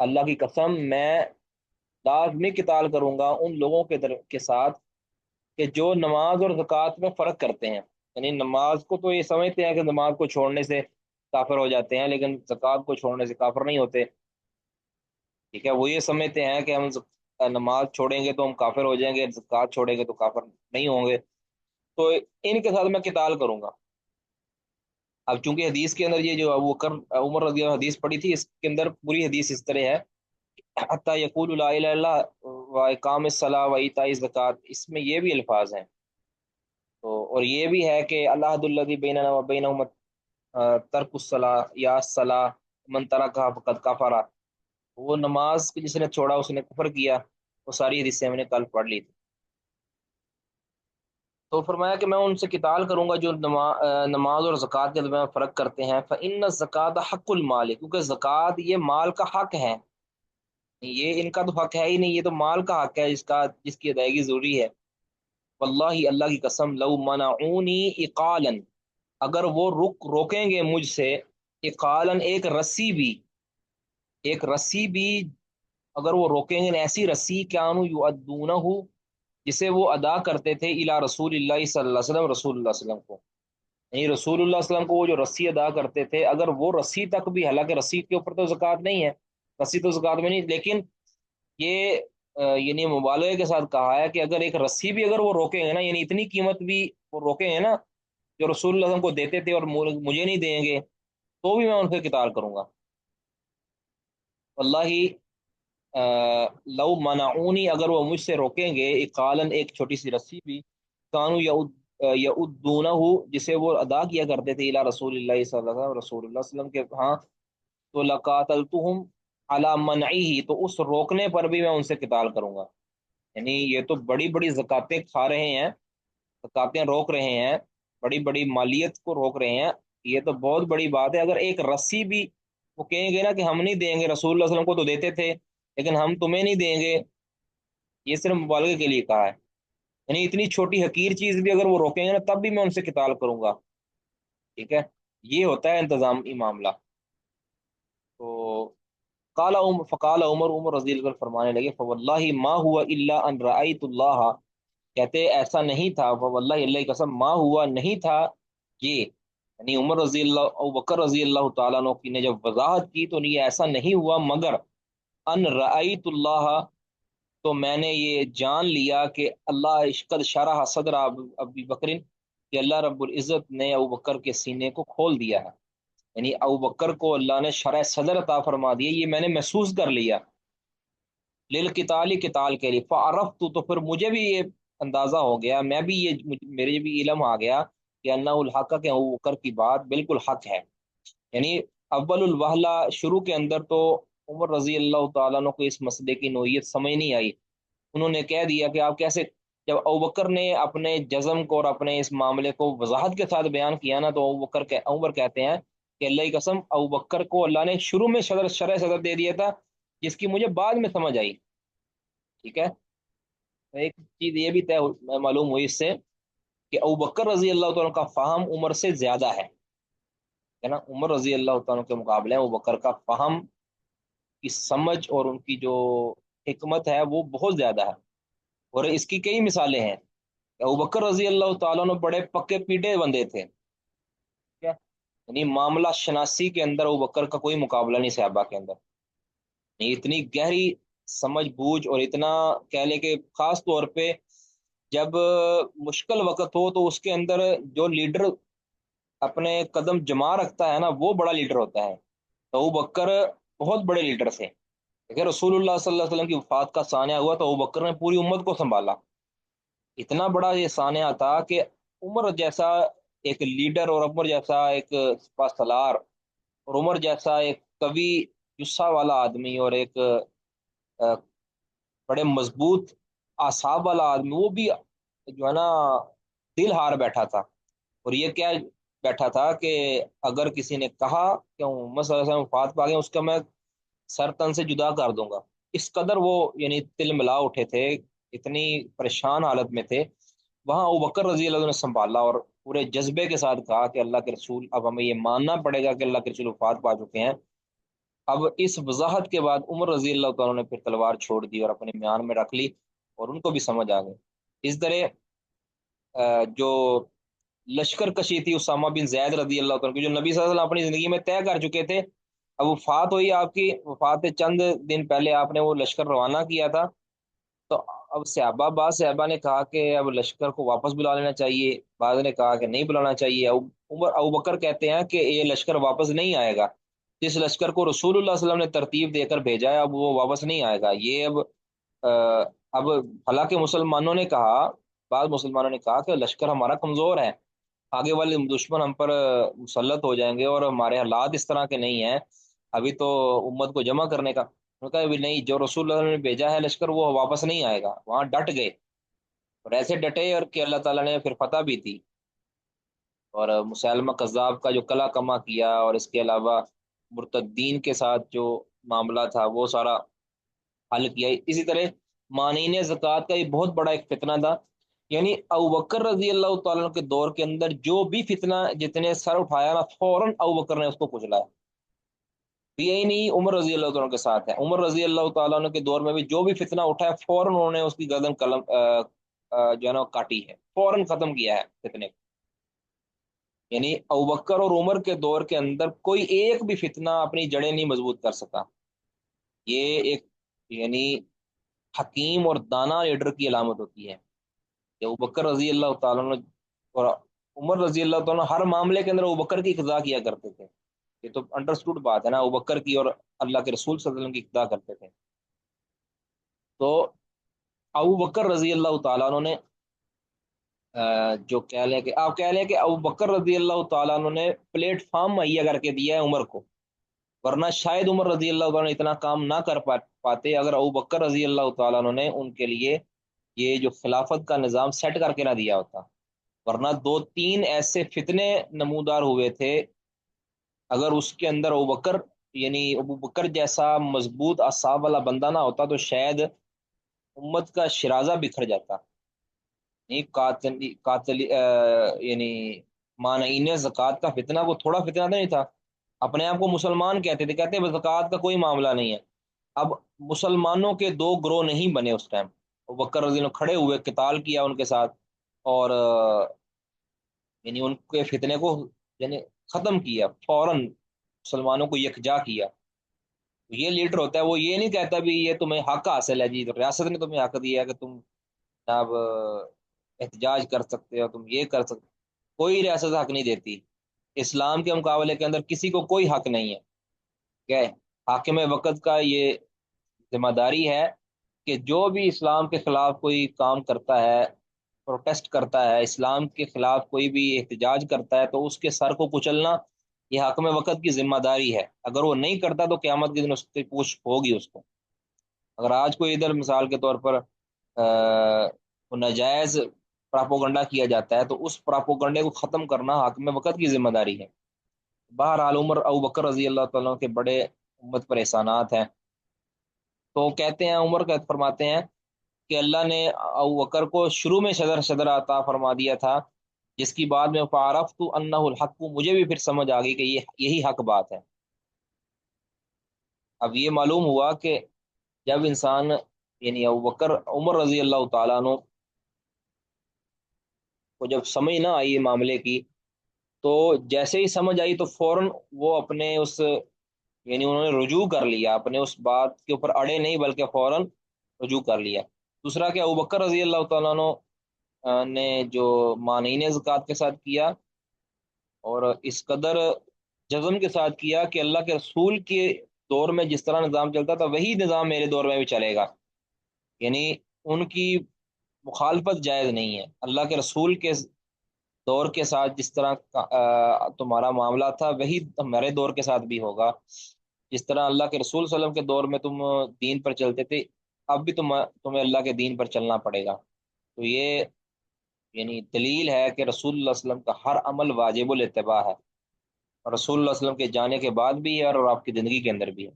اللہ کی قسم میں لازمی قتال کروں گا ان لوگوں کے ساتھ کہ جو نماز اور زکوٰۃ میں فرق کرتے ہیں. یعنی نماز کو تو یہ سمجھتے ہیں کہ نماز کو چھوڑنے سے کافر ہو جاتے ہیں، لیکن زکوٰۃ کو چھوڑنے سے کافر نہیں ہوتے. ٹھیک ہے، وہ یہ سمجھتے ہیں کہ ہم نماز چھوڑیں گے تو ہم کافر ہو جائیں گے، زکوٰۃ چھوڑیں گے تو کافر نہیں ہوں گے. تو ان کے ساتھ میں قتال کروں گا. اب چونکہ حدیث کے اندر یہ جو ابو بکر عمر رضی اللہ عنہ حدیث پڑھی تھی، اس کے اندر پوری حدیث اس طرح ہے، حتیٰ یقول لا الہ الا اللہ و اقام الصلاۃ و ایتاء الزکوٰۃ، اس میں یہ بھی الفاظ ہیں. تو اور یہ بھی ہے کہ العہد الذی بیننا و بینہم ترک الصلاۃ یا الصلاۃ من ترکھا فقد کفر. وہ نماز کو جس نے چھوڑا اس نے کفر کیا. وہ ساری حدیثیں ہم نے کل پڑھ لی تھی. تو فرمایا کہ میں ان سے قتال کروں گا جو نماز اور زکوٰۃ کے درمیان فرق کرتے ہیں. فإن الزکوٰۃ حق المال، کیونکہ زکوٰۃ یہ مال کا حق ہے. یہ ان کا تو حق ہے ہی نہیں، یہ تو مال کا حق ہے جس کی ادائیگی ضروری ہے. واللہ اللہ کی قسم لو منعونی اقالا، اگر وہ روکیں گے مجھ سے، اقالا ایک رسی بھی اگر وہ روکیں گے، ایسی رسی کانوا یؤدونہ، جسے وہ ادا کرتے تھے الی رسول اللہ صلی اللہ علیہ وسلم، رسول اللہ صلی اللہ علیہ وسلم کو. یعنی رسول اللہ صلی اللہ علیہ وسلم کو وہ جو رسی ادا کرتے تھے، اگر وہ رسی تک بھی، حالانکہ رسی کے اوپر تو زکوٰۃ نہیں ہے، رسی تو زکوٰۃ میں نہیں، لیکن یہ یعنی مبالغے کے ساتھ کہا ہے کہ اگر ایک رسی بھی اگر وہ روکیں گے نا، یعنی اتنی قیمت بھی وہ روکیں گے نا جو رسول اللہ صلی اللہ علیہ وسلم کو دیتے تھے اور مجھے نہیں دیں گے، تو بھی میں ان سے قتال کروں گا. واللہ لو منعونی، اگر وہ مجھ سے روکیں گے، اقالن ایک چھوٹی سی رسی بھی، کانوا یؤدونہ، جسے وہ ادا کیا کرتے تھے الی رسول اللہ صلی اللہ علیہ وسلم، رسول اللہ صلی اللہ علیہ وسلم کے ہاں، تو لقاتلتہم علی منعہ، تو اس روکنے پر بھی میں ان سے قتال کروں گا. یعنی یہ تو بڑی بڑی زکاتیں کھا رہے ہیں، زکاتیں روک رہے ہیں، بڑی بڑی مالیت کو روک رہے ہیں. یہ تو بہت بڑی بات ہے. اگر ایک رسی بھی وہ کہیں گے نا کہ ہم نہیں دیں گے، رسول اللہ صلی اللہ علیہ وسلم کو تو دیتے تھے لیکن ہم تمہیں نہیں دیں گے، یہ صرف مبالغے کے لیے کہا ہے. یعنی اتنی چھوٹی حقیر چیز بھی اگر وہ روکیں گے نا، تب بھی میں ان سے قتال کروں گا. ٹھیک ہے، یہ ہوتا ہے انتظامی معاملہ. تو فقال عمر رضی اللہ عنہ فرمانے لگے، فواللہ ما ہوا الا ان رأیت اللہ، کہتے ایسا نہیں تھا، واللہ اللہ کی قسم، ما ہوا نہیں تھا یہ، یعنی عمر رضی اللہ ابو بکر رضی اللہ تعالیٰ عنہ کی نے جب وضاحت کی تو یہ ایسا نہیں ہوا مگر ان رأیت اللہ، تو میں نے یہ جان لیا کہ اللہ اشقد شرح صدر ابی بکر، کہ اللہ رب العزت نے ابو بکر کے سینے کو کھول دیا ہے. یعنی ابو بکر کو اللہ نے شرح صدر عطا فرما دیا، یہ میں نے محسوس کر لیا. للقتال، قتال کے لیے. فعرفت، تو پھر مجھے بھی یہ اندازہ ہو گیا، میں بھی یہ میرے بھی علم آ گیا کہ انہ الحق، کہ ابو بکر کی بات بالکل حق ہے. یعنی اول الوہلہ شروع کے اندر تو عمر رضی اللہ تعالیٰ عنہ کو اس مسئلے کی نوعیت سمجھ نہیں آئی. انہوں نے کہہ دیا کہ آپ کیسے، جب ابو بکر نے اپنے جزم کو اور اپنے اس معاملے کو وضاحت کے ساتھ بیان کیا نا، تو عمر کہتے ہیں کہ اللہ کی قسم ابو بکر کو اللہ نے شروع میں شرح صدر دے دیا تھا، جس کی مجھے بعد میں سمجھ آئی. ٹھیک ہے، ایک چیز یہ بھی معلوم ہوئی اس سے کہ ابو بکر رضی اللہ تعالیٰ کا فہم عمر سے زیادہ ہے نا. عمر رضی اللہ تعالیٰ کے مقابلے ابو بکر کا فہم کی سمجھ اور ان کی جو حکمت ہے وہ بہت زیادہ ہے. اور اس کی کئی مثالیں ہیں. ابو بکر رضی اللہ تعالیٰ نے بڑے پکے پیٹے بندے تھے، کیا یعنی معاملہ شناسی کے اندر ابو بکر کا کوئی مقابلہ نہیں صحابہ کے اندر. یعنی اتنی گہری سمجھ بوجھ، اور اتنا کہہ لے کہ خاص طور پہ جب مشکل وقت ہو تو اس کے اندر جو لیڈر اپنے قدم جما رکھتا ہے نا، وہ بڑا لیڈر ہوتا ہے. تو ابو بکر بہت بڑے لیڈر تھے. کہ رسول اللہ صلی اللہ علیہ وسلم کی وفات کا سانحہ ہوا تو ابو بکر نے پوری امت کو سنبھالا. اتنا بڑا یہ سانحہ تھا کہ عمر جیسا ایک لیڈر، اور عمر جیسا ایک سپہ سالار، اور عمر جیسا ایک قوی جسہ والا آدمی، اور ایک بڑے مضبوط اعصاب والا آدمی، وہ بھی جو ہے نا دل ہار بیٹھا تھا. اور یہ کیا بیٹھا تھا کہ اگر کسی نے کہا کہ محمد صلی اللہ علیہ وسلم وفات پا گئے، اس کا میں سر تن سے جدا کر دوں گا. اس قدر وہ یعنی تل ملا اٹھے تھے، اتنی پریشان حالت میں تھے. وہاں ابو بکر رضی اللہ عنہ نے سنبھالا اور پورے جذبے کے ساتھ کہا کہ اللہ کے رسول، اب ہمیں یہ ماننا پڑے گا کہ اللہ کے رسول وفات پا چکے ہیں. اب اس وضاحت کے بعد عمر رضی اللہ تعالیٰ نے پھر تلوار چھوڑ دی اور اپنے میان میں رکھ لی، اور ان کو بھی سمجھ آ گئی۔ اس طرح جو لشکر کشی تھی اسامہ بن زید رضی اللہ تعالیٰ کی، جو نبی صلی اللہ علیہ وسلم اپنی زندگی میں طے کر چکے تھے، اب وفات ہوئی، آپ کی وفات سے چند دن پہلے آپ نے وہ لشکر روانہ کیا تھا، تو اب صحابہ، بعض صحابہ نے کہا کہ اب لشکر کو واپس بلا لینا چاہیے، بعض نے کہا کہ نہیں بلانا چاہیے۔ ابو بکر کہتے ہیں کہ یہ لشکر واپس نہیں آئے گا، جس لشکر کو رسول اللہ صلی اللہ علیہ وسلم نے ترتیب دے کر بھیجا ہے اب وہ واپس نہیں آئے گا۔ یہ اب حالانکہ مسلمانوں نے کہا، بعض مسلمانوں نے کہا کہ لشکر ہمارا کمزور ہے، آگے والے دشمن ہم پر مسلط ہو جائیں گے، اور ہمارے حالات اس طرح کے نہیں ہیں ابھی تو امت کو جمع کرنے کا۔ انہوں نے کہا ابھی نہیں، جو رسول اللہ صلی اللہ علیہ وسلم نے بھیجا ہے لشکر وہ واپس نہیں آئے گا۔ وہاں ڈٹ گئے، اور ایسے ڈٹے اور کہ اللہ تعالیٰ نے پھر فتح بھی تھی، اور مسلمہ کذاب کا جو کلا کما کیا، اور اس کے علاوہ مرتدین کے ساتھ جو معاملہ تھا وہ سارا حل کیا۔ اسی طرح مانعین زکوٰۃ کا یہ بہت بڑا ایک فتنہ تھا، یعنی ابوبکر رضی اللہ تعالیٰ عنہ کے دور کے اندر جو بھی فتنہ جتنے سر اٹھایا نا، فوراً ابوبکر نے اس کو کچلا۔ یہی نہیں، عمر رضی اللہ تعالیٰ عنہ کے ساتھ ہے، عمر رضی اللہ تعالیٰ عنہ کے دور میں بھی جو بھی فتنہ اٹھا ہے فوراً انہوں نے اس کی گردن قلم جو ہے نا کاٹی ہے، فوراً ختم کیا ہے فتنے کو۔ یعنی ابوبکر اور عمر کے دور کے اندر کوئی ایک بھی فتنہ اپنی جڑیں نہیں مضبوط کر سکا۔ یہ ایک یعنی حکیم اور دانا لیڈر کی علامت ہوتی ہے کہ ابوبکر رضی اللہ تعالیٰ عنہ اور عمر رضی اللہ تعالیٰ عنہ ہر معاملے کے اندر ابوبکر کی اقتدا کیا کرتے تھے۔ یہ تو انڈرسٹوڈ بات ہے نا، ابوبکر کی اور اللہ کے رسول صلی اللہ علیہ وسلم کی اقتدا کرتے تھے۔ تو ابوبکر رضی اللہ تعالیٰ عنہ نے جو کہہ لیں کہ آپ کہہ لیں کہ ابوبکر رضی اللہ تعالیٰ عنہ نے پلیٹ فارم مہیا کر کے دیا ہے عمر کو، ورنہ شاید عمر رضی اللہ تعالیٰ عنہ اتنا کام نہ کر پاتے اگر ابوبکر رضی اللہ تعالیٰ عنہ نے ان کے لیے یہ جو خلافت کا نظام سیٹ کر کے نہ دیا ہوتا۔ ورنہ دو تین ایسے فتنے نمودار ہوئے تھے، اگر اس کے اندر ابوبکر یعنی ابوبکر جیسا مضبوط اعصاب والا بندہ نہ ہوتا تو شاید امت کا شرازہ بکھر جاتا۔ نہیں قاتل یعنی مانعین زکوٰۃ کا فتنہ کو تھوڑا فتنہ تو نہیں تھا، اپنے آپ کو مسلمان کہتے تھے، کہتے ہیں زکوٰۃ کا کوئی معاملہ نہیں ہے۔ اب مسلمانوں کے دو گروہ نہیں بنے اس ٹائم، ابوبکر رضی اللہ عنہ کھڑے ہوئے، قتال کیا ان کے ساتھ، اور یعنی ان کے فتنے کو یعنی ختم کیا، فوراً مسلمانوں کو یکجا کیا۔ یہ لیڈر ہوتا ہے، وہ یہ نہیں کہتا بھی یہ تمہیں حق حاصل ہے جی، تو ریاست نے تمہیں حق دیا ہے کہ تم جناب احتجاج کر سکتے ہو، تم یہ کر سکتے، کوئی ریاست حق نہیں دیتی۔ اسلام کے مقابلے کے اندر کسی کو کوئی حق نہیں ہے کہ حاکم وقت کا یہ ذمہ داری ہے کہ جو بھی اسلام کے خلاف کوئی کام کرتا ہے، پروٹیسٹ کرتا ہے، اسلام کے خلاف کوئی بھی احتجاج کرتا ہے، تو اس کے سر کو کچلنا یہ حاکم وقت کی ذمہ داری ہے۔ اگر وہ نہیں کرتا تو قیامت کے دن اس کی پوچھ ہوگی اس کو۔ اگر آج کوئی ادھر مثال کے طور پر وہ ناجائز پراپوگنڈا کیا جاتا ہے تو اس پراپوگنڈے کو ختم کرنا حاکم وقت کی ذمہ داری ہے۔ بہرحال عمر ابوبکر رضی اللہ تعالیٰ کے بڑے امت پر احسانات ہیں۔ تو کہتے ہیں، عمر کا فرماتے ہیں کہ اللہ نے ابوبکر کو شروع میں صدر عطا فرما دیا تھا، جس کی بعد میں فعرفت انہ الحق، مجھے بھی پھر سمجھ آ گئی کہ یہی حق بات ہے۔ اب یہ معلوم ہوا کہ جب انسان یعنی ابوبکر عمر رضی اللہ تعالیٰ عنہ کو جب سمجھ نہ آئی یہ معاملے کی، تو جیسے ہی سمجھ آئی تو فوراً وہ اپنے اس یعنی انہوں نے رجوع کر لیا، اپنے اس بات کے اوپر اڑے نہیں بلکہ فوراً رجوع کر لیا۔ دوسرا کہ ابوبکر رضی اللہ تعالیٰ عنہ نے جو مانعین زکوٰۃ کے ساتھ کیا، اور اس قدر جزم کے ساتھ کیا کہ اللہ کے رسول کے دور میں جس طرح نظام چلتا تھا وہی نظام میرے دور میں بھی چلے گا، یعنی ان کی مخالفت جائز نہیں ہے۔ اللہ کے رسول کے دور کے ساتھ جس طرح تمہارا معاملہ تھا وہی ہمارے دور کے ساتھ بھی ہوگا، جس طرح اللہ کے رسول صلی اللہ علیہ وسلم کے دور میں تم دین پر چلتے تھے اب بھی تمہیں اللہ کے دین پر چلنا پڑے گا۔ تو یہ یعنی دلیل ہے کہ رسول اللہ صلی اللہ علیہ وسلم کا ہر عمل واجب الاتباع ہے، اور رسول اللہ صلی اللہ علیہ وسلم کے جانے کے بعد بھی ہے اور آپ کی زندگی کے اندر بھی ہے۔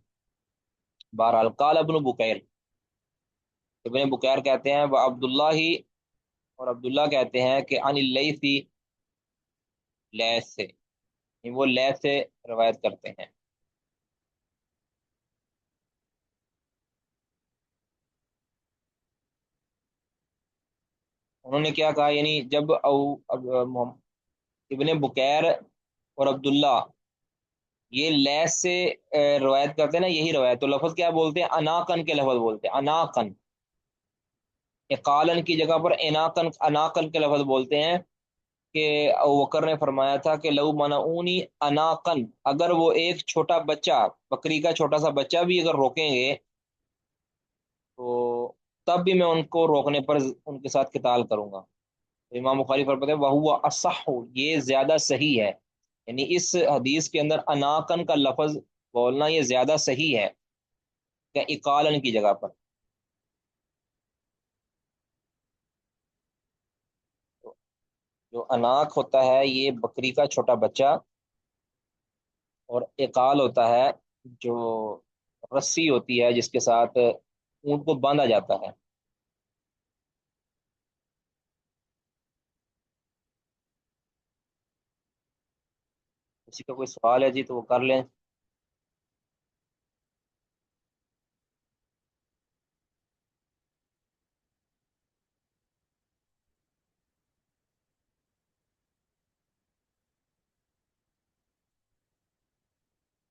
بہرحال قال ابن بکیر، ابن بکیر کہتے ہیں وہ عبداللہ ہی، اور عبداللہ کہتے ہیں کہ عن اللیثی، لیث سے، وہ لیث سے روایت کرتے ہیں۔ انہوں نے کیا کہا، یعنی جب ابن بکیر اور عبداللہ یہ لیس سے روایت کرتے ہیں نا، یہی روایت، تو لفظ کیا بولتے ہیں؟ اناقن کے لفظ بولتے ہیں، اناقن، اقالن کی جگہ پر اناقن، اناقن کے لفظ بولتے ہیں کہ ابو بکر نے فرمایا تھا کہ لو منعونی اناقن، اگر وہ ایک چھوٹا بچہ، بکری کا چھوٹا سا بچہ بھی اگر روکیں گے تو تب بھی میں ان کو روکنے پر ان کے ساتھ قتال کروں گا۔ تو امام بخاری فرماتے ہیں وہو اصح، یہ زیادہ صحیح ہے، یعنی اس حدیث کے اندر اناقن کا لفظ بولنا یہ زیادہ صحیح ہے کہ اقالن کی جگہ پر۔ جو اناق ہوتا ہے یہ بکری کا چھوٹا بچہ، اور اقال ہوتا ہے جو رسی ہوتی ہے جس کے ساتھ اونٹ کو باندھا جاتا ہے۔ کسی کا کوئی سوال ہے جی تو وہ کر لیں۔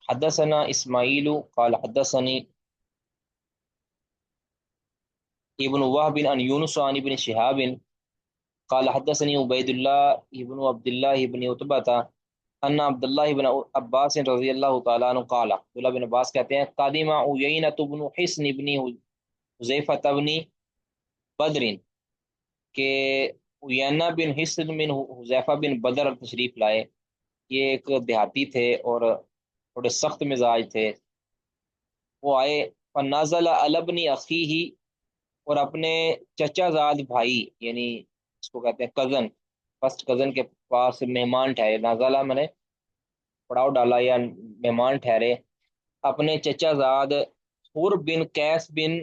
حدثنا اسماعیل قال حدثني ابن وهب عن يونس عن ابن شهاب قال حدثني عبید اللہ ابن عبد اللہ ابن عتبہ ان عبد اللہ بن عباس رضی اللہ تعالیٰ عنہ قال، عبداللہ بن عباس کہتے ہیں قادم عیینۃ بن حصن ابن حذیفہ بن بدر، کہ عیینہ بن حصن بن حذیفہ بن بدر تشریف لائے، یہ ایک دیہاتی تھے اور تھوڑے سخت مزاج تھے۔ وہ آئے فنازل البنی اخی ہی، اور اپنے چچا زاد بھائی، یعنی اس کو کہتے ہیں کزن، فرسٹ کزن کے پاس مہمان ٹھہرے، نازلہ میں نے پڑاؤ ڈالا یا مہمان ٹھہرے اپنے چچا زاد حر بن قیس بن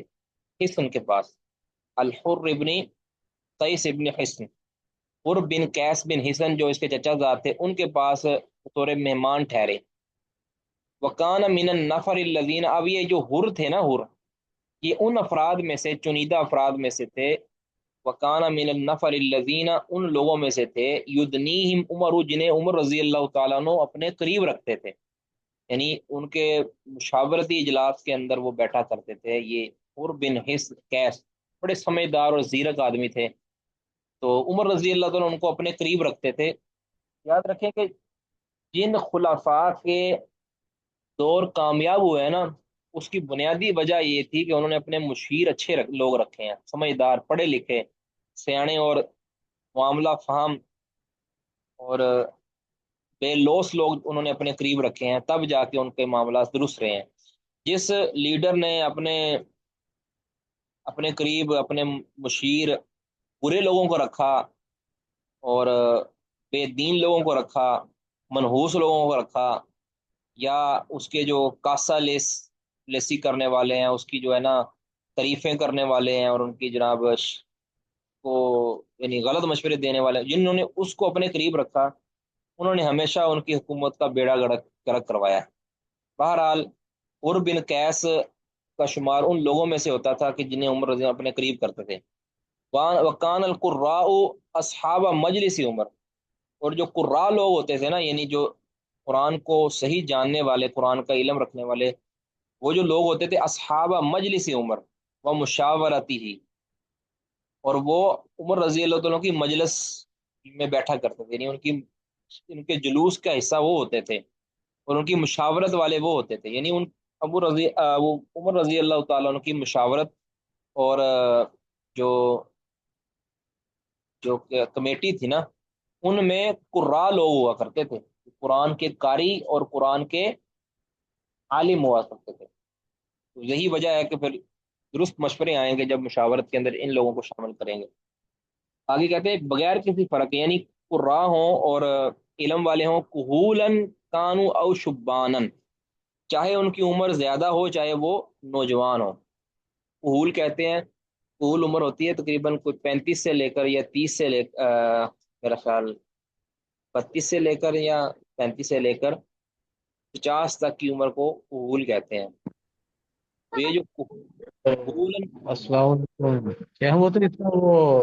حصن کے پاس، الحر ابن قیس ابن حصن، حر بن قیس بن حصن جو اس کے چچا زاد تھے ان کے پاس بطور مہمان ٹھہرے۔ وکان من النفر الذین، اب یہ جو حر تھے نا، حر یہ ان افراد میں سے، چنیدہ افراد میں سے تھے، وکان من النفر الذین، ان لوگوں میں سے تھے، یدنیہم عمر، جنہیں عمر رضی اللہ تعالیٰ عنہ اپنے قریب رکھتے تھے، یعنی ان کے مشاورتی اجلاس کے اندر وہ بیٹھا کرتے تھے۔ یہ حر بن حصن قیس بڑے سمجھدار اور زیرک آدمی تھے، تو عمر رضی اللہ تعالیٰ ان کو اپنے قریب رکھتے تھے۔ یاد رکھیں کہ جن خلفاء کے دور کامیاب ہوئے ہیں نا، اس کی بنیادی وجہ یہ تھی کہ انہوں نے اپنے مشیر اچھے لوگ رکھے ہیں، سمجھدار، پڑھے لکھے، سیانے اور معاملہ فہم اور بے لوس لوگ انہوں نے اپنے قریب رکھے ہیں، تب جا کے ان کے معاملات درست رہے ہیں۔ جس لیڈر نے اپنے اپنے قریب اپنے مشیر برے لوگوں کو رکھا اور بے دین لوگوں کو رکھا، منحوس لوگوں کو رکھا، یا اس کے جو کاسا لیسی کرنے والے ہیں، اس کی جو ہے نا تعریفیں کرنے والے ہیں، اور ان کی جناب کو یعنی غلط مشورے دینے والے، جنہوں نے اس کو اپنے قریب رکھا انہوں نے ہمیشہ ان کی حکومت کا بیڑا گرک کروایا ہے۔ بہرحال عمر بن قیس کا شمار ان لوگوں میں سے ہوتا تھا کہ جنہیں عمر رضی اللہ اپنے قریب کرتے تھے۔ وکان القراء اصحاب مجلس عمر، اور جو قراء لوگ ہوتے تھے نا، یعنی جو قرآن کو صحیح جاننے والے، قرآن کا علم رکھنے والے، وہ جو لوگ ہوتے تھے اصحاب مجلس عمر و مشاورتی ہی، اور وہ عمر رضی اللہ تعالیٰ کی مجلس میں بیٹھا کرتے تھے، یعنی ان کے جلوس کا حصہ وہ ہوتے تھے، اور ان کی مشاورت والے وہ ہوتے تھے، یعنی وہ عمر رضی اللہ تعالیٰ عنہ کی مشاورت اور جو جو کمیٹی تھی نا، ان میں قراء لوگ ہوا کرتے تھے، قرآن کے قاری اور قرآن کے عالم ہوا کرتے تھے۔ تو یہی وجہ ہے کہ پھر درست مشورے آئیں گے جب مشاورت کے اندر ان لوگوں کو شامل کریں گے۔ آگے کہتے ہیں بغیر کسی فرق، یعنی قراء ہوں اور علم والے ہوں، کہولن کانو او شبانن، چاہے ان کی عمر زیادہ ہو چاہے وہ نوجوان ہو۔ کہول کہتے ہیں، کہول عمر ہوتی ہے تقریباً کوئی 35 سے لے کر یا 30 سے لے میرا خیال 32 سے لے کر یا 35 سے لے کر 50 تک کی عمر کو کہول کہتے ہیں۔ تو یہ جو کہول، السلام علیکم، کیا ہوا تھا اس کا وہ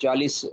40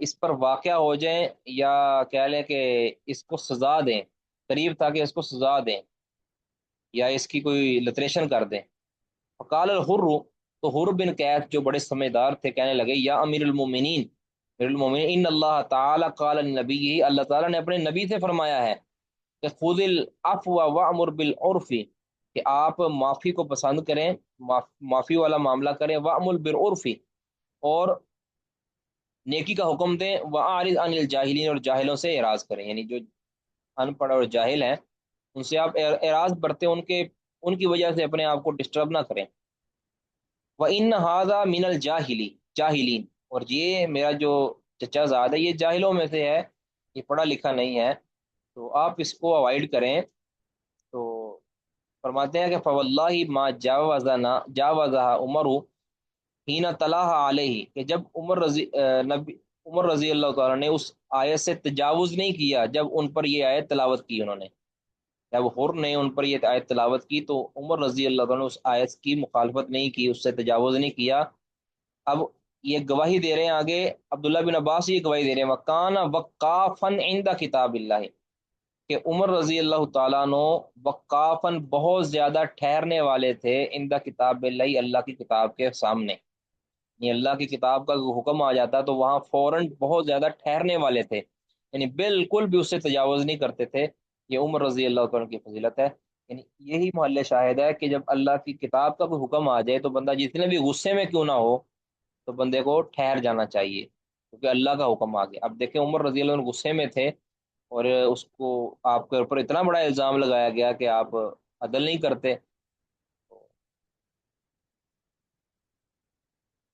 اس پر واقع ہو جائیں یا کہہ لیں کہ اس کو سزا دیں، قریب تھا کہ اس کو سزا دیں یا اس کی کوئی لتریشن کر دیں۔ فقال الحر، تو حر بن قیس جو بڑے سمجھدار تھے کہنے لگے یا امیر المومنین، امیر المومنین، ان اللہ تعالی قال النبی، اللہ تعالیٰ نے اپنے نبی سے فرمایا ہے کہ خذ العفو وامر بالعرف، کہ آپ معافی کو پسند کریں، معافی والا معاملہ کریں، وامر بالعرف، اور نیکی کا حکم دیں، واعرض عن الجاہلین، اور جاہلوں سے اعراض کریں، یعنی جو ان پڑھ اور جاہل ہیں ان سے آپ اعراض برتیں، ان کی وجہ سے اپنے آپ کو ڈسٹرب نہ کریں۔ وَإِنَّ هَذَا مِنَ جاہلین، اور یہ میرا جو چچا زاد ہے یہ جاہلوں میں سے ہے، یہ پڑھا لکھا نہیں ہے، تو آپ اس کو اوائڈ کریں۔ تو فرماتے ہیں کہ فواللہ ما جاوزہ عمر حین طلح علیہ، کہ جب عمر رضی اللہ تعالیٰ نے اس آیت سے تجاوز نہیں کیا جب ان پر یہ آیت تلاوت کی، انہوں نے جب حر نے ان پر یہ آیت تلاوت کی تو عمر رضی اللہ تعالیٰ نے اس آیت کی مخالفت نہیں کی، اس سے تجاوز نہیں کیا۔ اب یہ گواہی دے رہے ہیں آگے، عبداللہ بن عباس یہ گواہی دے رہے ہیں وکان وقافن عند کتاب اللہ، کہ عمر رضی اللہ تعالیٰ عنہ وقافن بہت زیادہ ٹھہرنے والے تھے عند کتاب اللہ، اللہ کی کتاب کے سامنے، یعنی اللہ کی کتاب کا حکم آ جاتا تو وہاں فوراً بہت زیادہ ٹھہرنے والے تھے، یعنی بالکل بھی اس سے تجاوز نہیں کرتے تھے۔ یہ عمر رضی اللہ تعالیٰ کی فضیلت ہے، یعنی یہی محل شاہد ہے کہ جب اللہ کی کتاب کا کوئی حکم آ جائے تو بندہ جتنے بھی غصے میں کیوں نہ ہو تو بندے کو ٹھہر جانا چاہیے، کیونکہ اللہ کا حکم آ گیا۔ اب دیکھیں عمر رضی اللہ عنہ غصے میں تھے اور اس کو آپ کے اوپر اتنا بڑا الزام لگایا گیا کہ آپ عدل نہیں کرتے،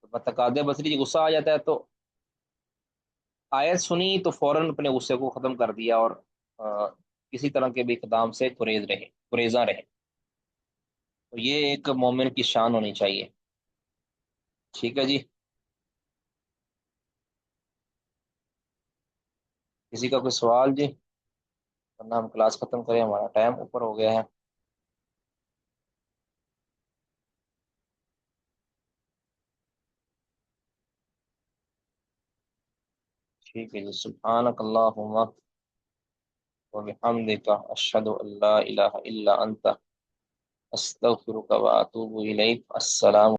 تو بتقاضے بصری جی غصہ آ جاتا ہے، تو آیت سنی تو فوراً اپنے غصے کو ختم کر دیا اور کسی طرح کے بھی اقدام سے گریزاں رہے، تو یہ ایک مومن کی شان ہونی چاہیے۔ ٹھیک ہے جی، کسی کا کوئی سوال جی؟ ورنہ ہم کلاس ختم کریں، ہمارا ٹائم اوپر ہو گیا ہے۔ ٹھیک ہے جی، سبحانک اللہم وبحمدک، اشہد ان لا الہ الا انت، استغفرک واتوب الیک۔ السلام